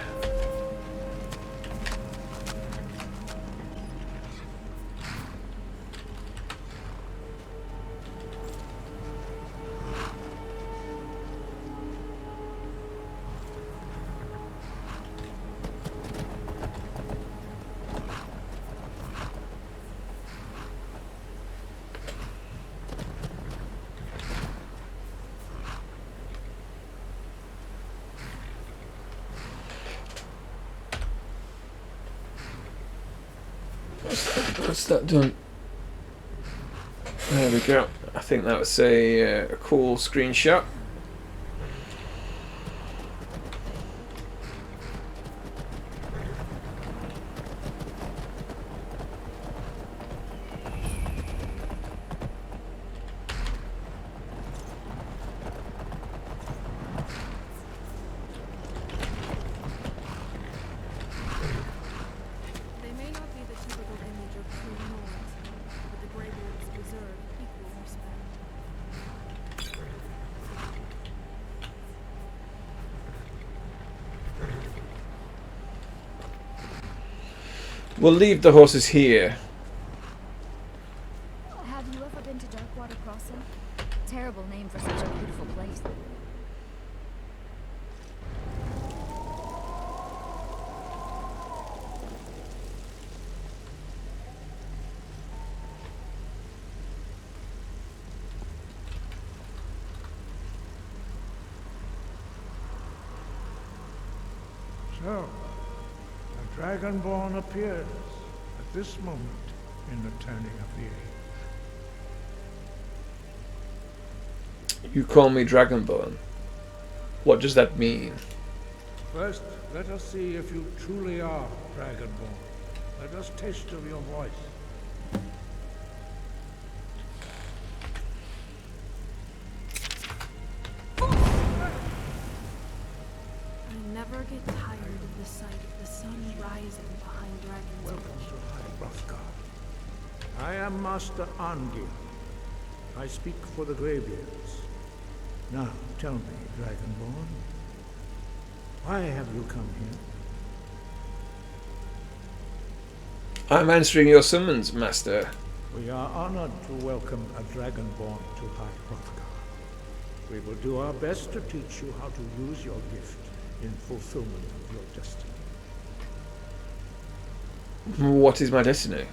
S1: What's that done? There we go. I think that was a cool screenshot.
S11: They may not be the typical image of true lords, but the Greybeards deserve equal respect.
S1: We'll leave the horses here.
S7: Have you ever been to Darkwater Crossing? Terrible name for such a beautiful place.
S14: So, the Dragonborn appears at this moment in the turning of the age.
S1: You call me Dragonborn. What does that mean?
S14: First, let us see if you truly are Dragonborn. Let us taste of your voice.
S11: I never get tired of the sight of the sun rising behind Dragon's
S14: Welcome to High Hrothgar. I am Master Angil. I speak for the Greybeards. Now, tell me, Dragonborn, why have you come here?
S1: I'm answering your summons, Master.
S14: We are honored to welcome a Dragonborn to High Hrothgar. We will do our best to teach you how to use your gift in fulfillment of your destiny.
S1: What is my destiny?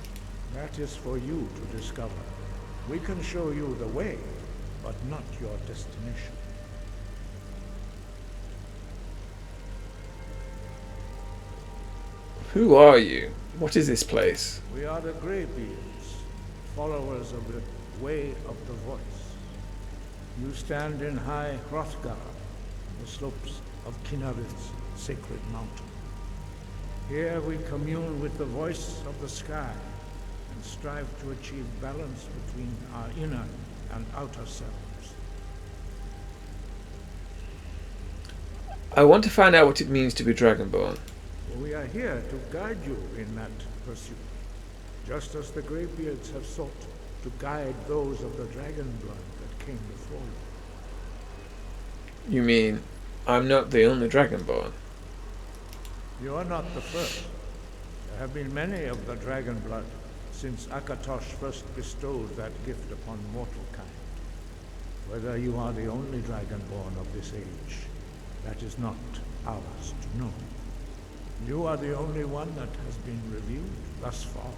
S14: That is for you to discover. We can show you the way, but not your destination.
S1: Who are you? What is this place?
S14: We are the Greybeards, followers of the Way of the Voice. You stand in High Hrothgar, on the slopes of Kinnarid's sacred mountain. Here we commune with the voice of the sky and strive to achieve balance between our inner and outer selves.
S1: I want to find out what it means to be Dragonborn.
S14: We are here to guide you in that pursuit, just as the Greybeards have sought to guide those of the dragon blood that came before you.
S1: You mean I'm not the only Dragonborn?
S14: You are not the first. There have been many of the dragon blood since Akatosh first bestowed that gift upon mortal kind. Whether you are the only Dragonborn of this age, that is not ours to know. You are the only one that has been revealed thus far.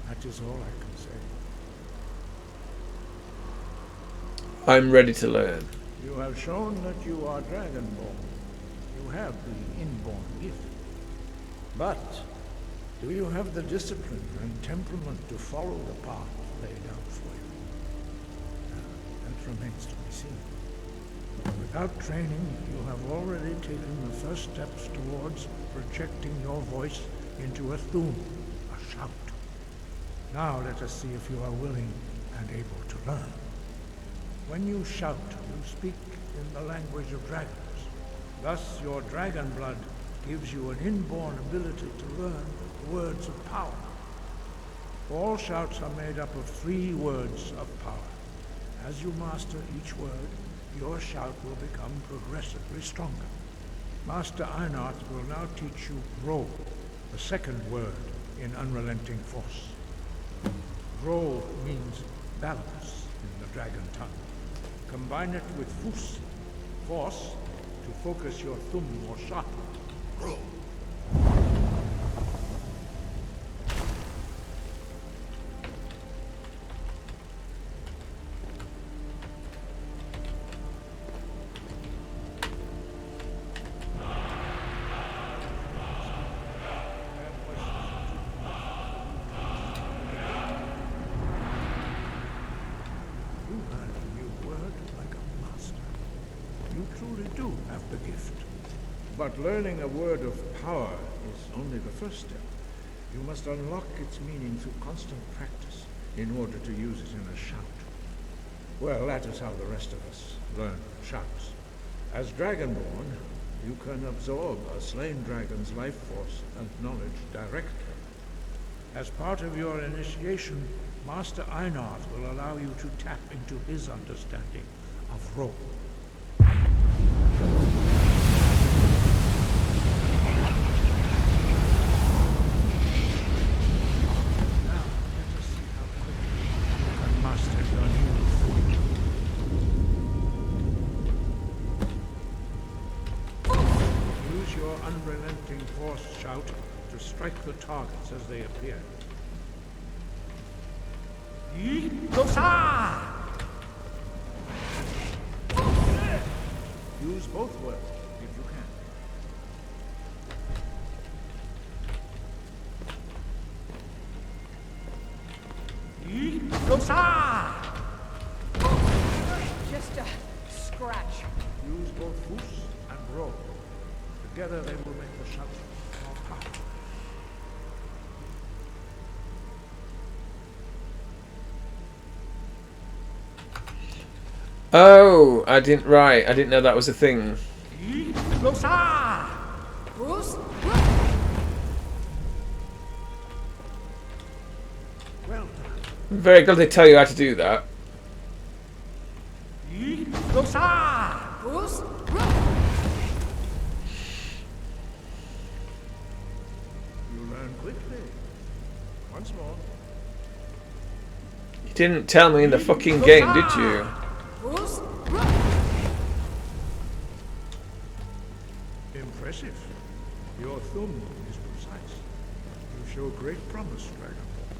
S14: That is all I can say.
S1: I'm ready to learn.
S14: You have shown that you are Dragonborn. You have the inborn gift. But do you have the discipline and temperament to follow the path laid out for you? That remains to be seen. Without training, you have already taken the first steps towards projecting your voice into a thum, a shout. Now let us see if you are willing and able to learn. When you shout, you speak in the language of dragons. Thus, your dragon blood gives you an inborn ability to learn words of power. All shouts are made up of 3 words of power. As you master each word, your shout will become progressively stronger. Master Einarth will now teach you Roll, the second word in Unrelenting Force. Roll means balance in the dragon tongue. Combine it with Fus, force, to focus your thumb more sharply. Roll. do have the gift. But learning a word of power is only the first step. You must unlock its meaning through constant practice in order to use it in a shout. Well, that is how the rest of us learn shouts. As Dragonborn, you can absorb a slain dragon's life force and knowledge directly. As part of your initiation, Master Einarth will allow you to tap into his understanding of rope. Shout to strike the targets as they appear. Use both words if you can.
S2: Just a scratch.
S14: Use both Foos and Roll. Together they will make the shout more powerful.
S1: Oh, I didn't know that was a thing.
S2: Bruce?
S14: Well done.
S1: I'm very glad they tell you how to do that.
S2: Bruce?
S14: Quickly. Once more.
S1: You didn't tell me in the fucking game, did you?
S14: Impressive. Your thumb is precise. You show great promise, Dragonborn.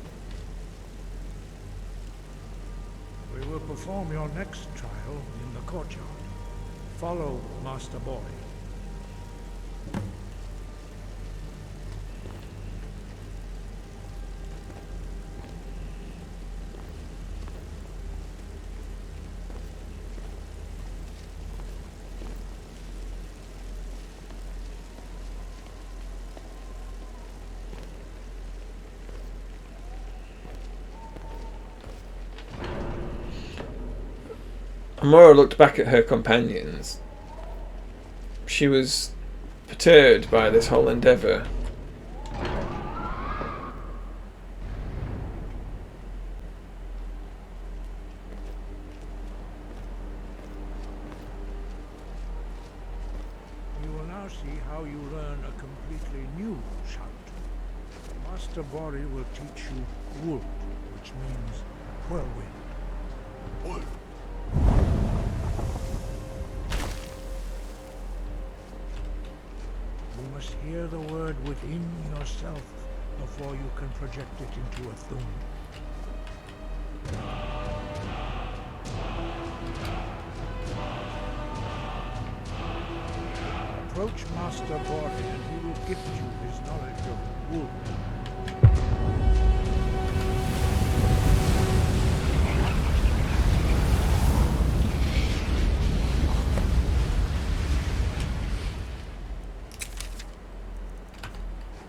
S14: We will perform your next trial in the courtyard. Follow Master Boy.
S1: Amora looked back at her companions. She was perturbed by this whole endeavour.
S14: You will now see how you learn a completely new shout. Master Bori will teach you Wood, which means whirlwind. Wood. You must hear the word within yourself before you can project it into a thum. Approach Master Bori and he will gift you his knowledge of wood.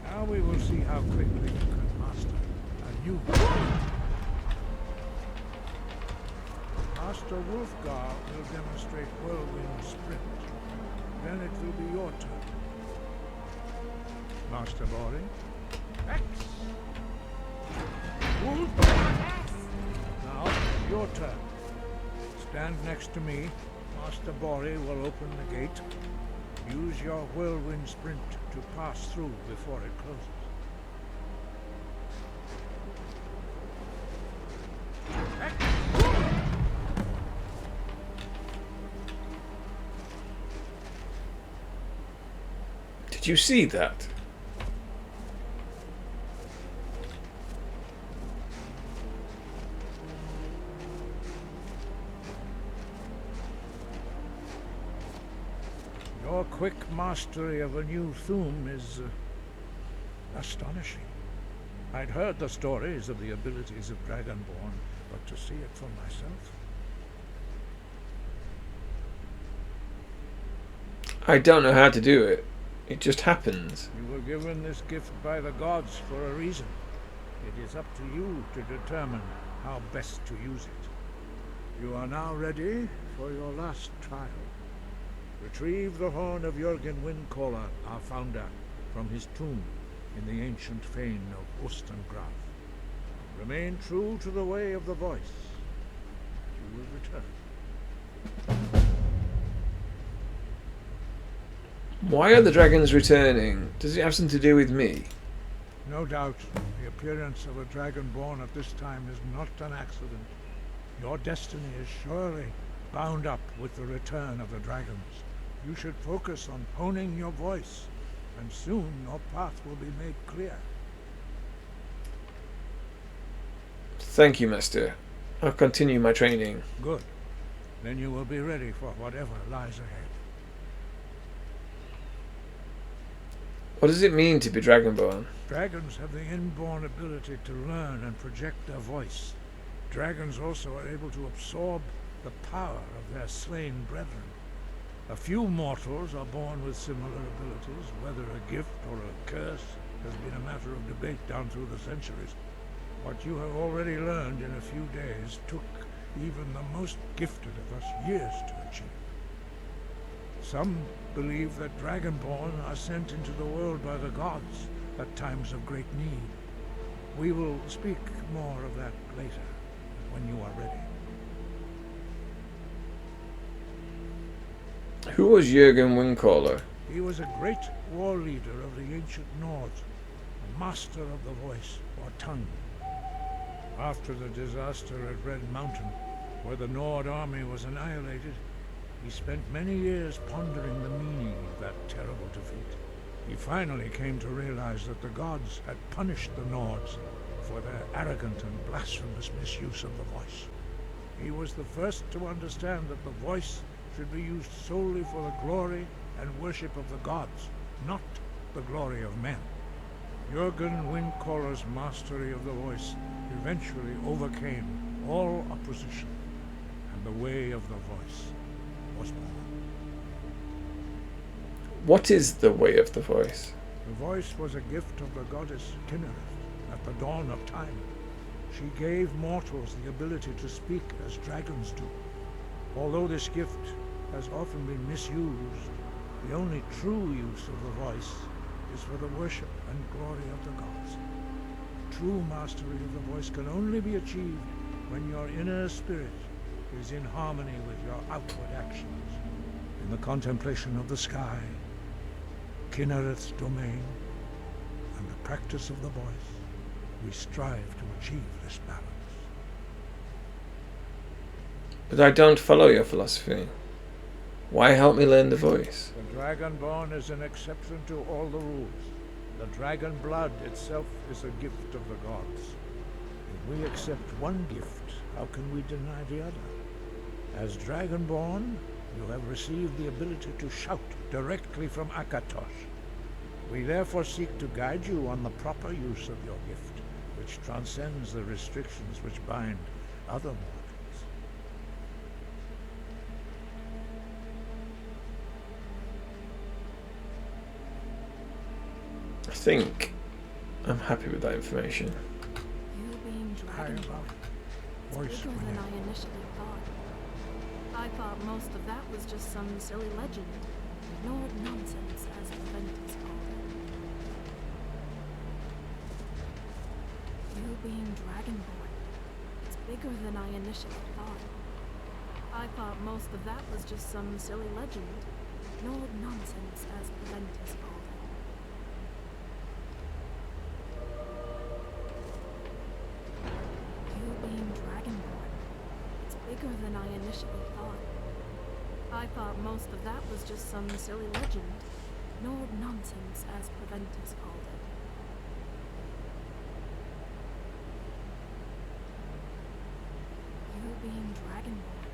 S14: Now we will see how quickly you can master a new weapon. Master Wolfgar will demonstrate whirlwind sprint. Then it will be your turn. Master Bori. X. Now, your turn. Stand next to me. Master Bori will open the gate. Use your whirlwind sprint to pass through before it closes.
S1: Did you see that?
S14: Your quick mastery of a new thum is astonishing. I'd heard the stories of the abilities of Dragonborn, but to see it for myself...
S1: I don't know how to do it. It just happens.
S14: You were given this gift by the gods for a reason. It is up to you to determine how best to use it. You are now ready for your last trial. Retrieve the horn of Jürgen Windcaller, our founder, from his tomb in the ancient fane of Ostengraf. Remain true to the way of the voice. You will return.
S1: Why are the dragons returning? Does it have something to do with me?
S14: No doubt, the appearance of a dragonborn at this time is not an accident. Your destiny is surely bound up with the return of the dragons. You should focus on honing your voice, and soon your path will be made clear.
S1: Thank you, Master. I'll continue my training.
S14: Good. Then you will be ready for whatever lies ahead.
S1: What does it mean to be dragonborn?
S14: Dragons have the inborn ability to learn and project their voice. Dragons also are able to absorb the power of their slain brethren. A few mortals are born with similar abilities. Whether a gift or a curse has been a matter of debate down through the centuries. What you have already learned in a few days took even the most gifted of us years to achieve. Some believe that Dragonborn are sent into the world by the gods at times of great need. We will speak more of that later, when you are ready.
S1: Who was Jürgen Windcaller?
S14: He was a great war leader of the ancient Nords, a master of the voice, or tongue. After the disaster at Red Mountain, where the Nord army was annihilated, he spent many years pondering the meaning of that terrible defeat. He finally came to realize that the gods had punished the Nords for their arrogant and blasphemous misuse of the voice. He was the first to understand that the voice should be used solely for the glory and worship of the gods, not the glory of men. Jürgen Windcaller's mastery of the voice eventually overcame all opposition, and the way of the voice was born.
S1: What is the way of the voice?
S14: The voice was a gift of the goddess Kinnereth at the dawn of time. She gave mortals the ability to speak as dragons do. Although this gift has often been misused, the only true use of the voice is for the worship and glory of the gods. True mastery of the voice can only be achieved when your inner spirit is in harmony with your outward actions. In the contemplation of the sky, Kinnereth's domain, and the practice of the voice, we strive to achieve this balance.
S1: But I don't follow your philosophy. Why help me learn the voice?
S14: The Dragonborn is an exception to all the rules. The dragon blood itself is a gift of the gods. If we accept one gift, how can we deny the other? As Dragonborn, you have received the ability to shout directly from Akatosh. We therefore seek to guide you on the proper use of your gift, which transcends the restrictions which bind other mortals.
S1: I think I'm happy with that information.
S11: You being dragonborn, it's bigger than I initially thought. I thought most of that was just some silly legend. Nord nonsense, as Prentice called it. You being dragonborn, it's bigger than I initially thought. I thought most of that was just some silly legend. Nord nonsense, as Prentice called it. Bigger than I initially thought. I thought most of that was just some silly legend. Nord nonsense, as Prentice called it. You being dragonborn,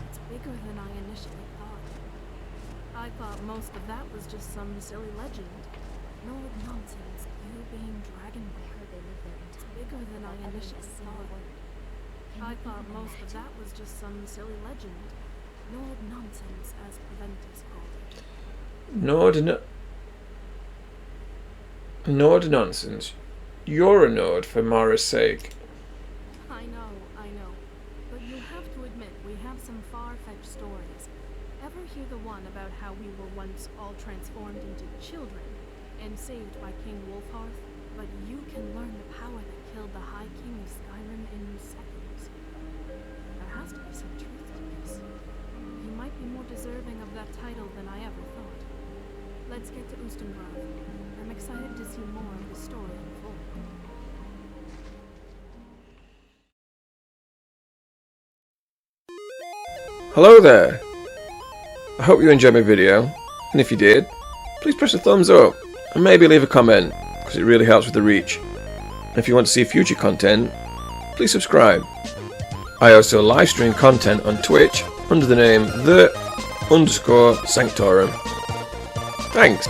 S11: it's bigger than I initially thought. I thought most of that was just some silly legend. Nord nonsense, you being dragonborn, it's bigger than I initially thought. I thought most of that was just some silly legend. Nord nonsense, as Prentice called it.
S1: Nord nonsense. You're a Nord for Mara's sake.
S11: I know. But you have to admit, we have some far-fetched stories. Ever hear the one about how we were once all transformed into children and saved by King Wolfhearth? But you can learn the power that killed the High King of Skyrim in seconds. There has to be some truth to this. You might be more deserving of that title than I ever thought. Let's get to Ustengrove. I'm excited to see more of the story unfold.
S1: Hello there! I hope you enjoyed my video, and if you did, please press a thumbs up, and maybe leave a comment, because it really helps with the reach. And if you want to see future content, please subscribe. I also live stream content on Twitch under the name _Sanctorum. Thanks!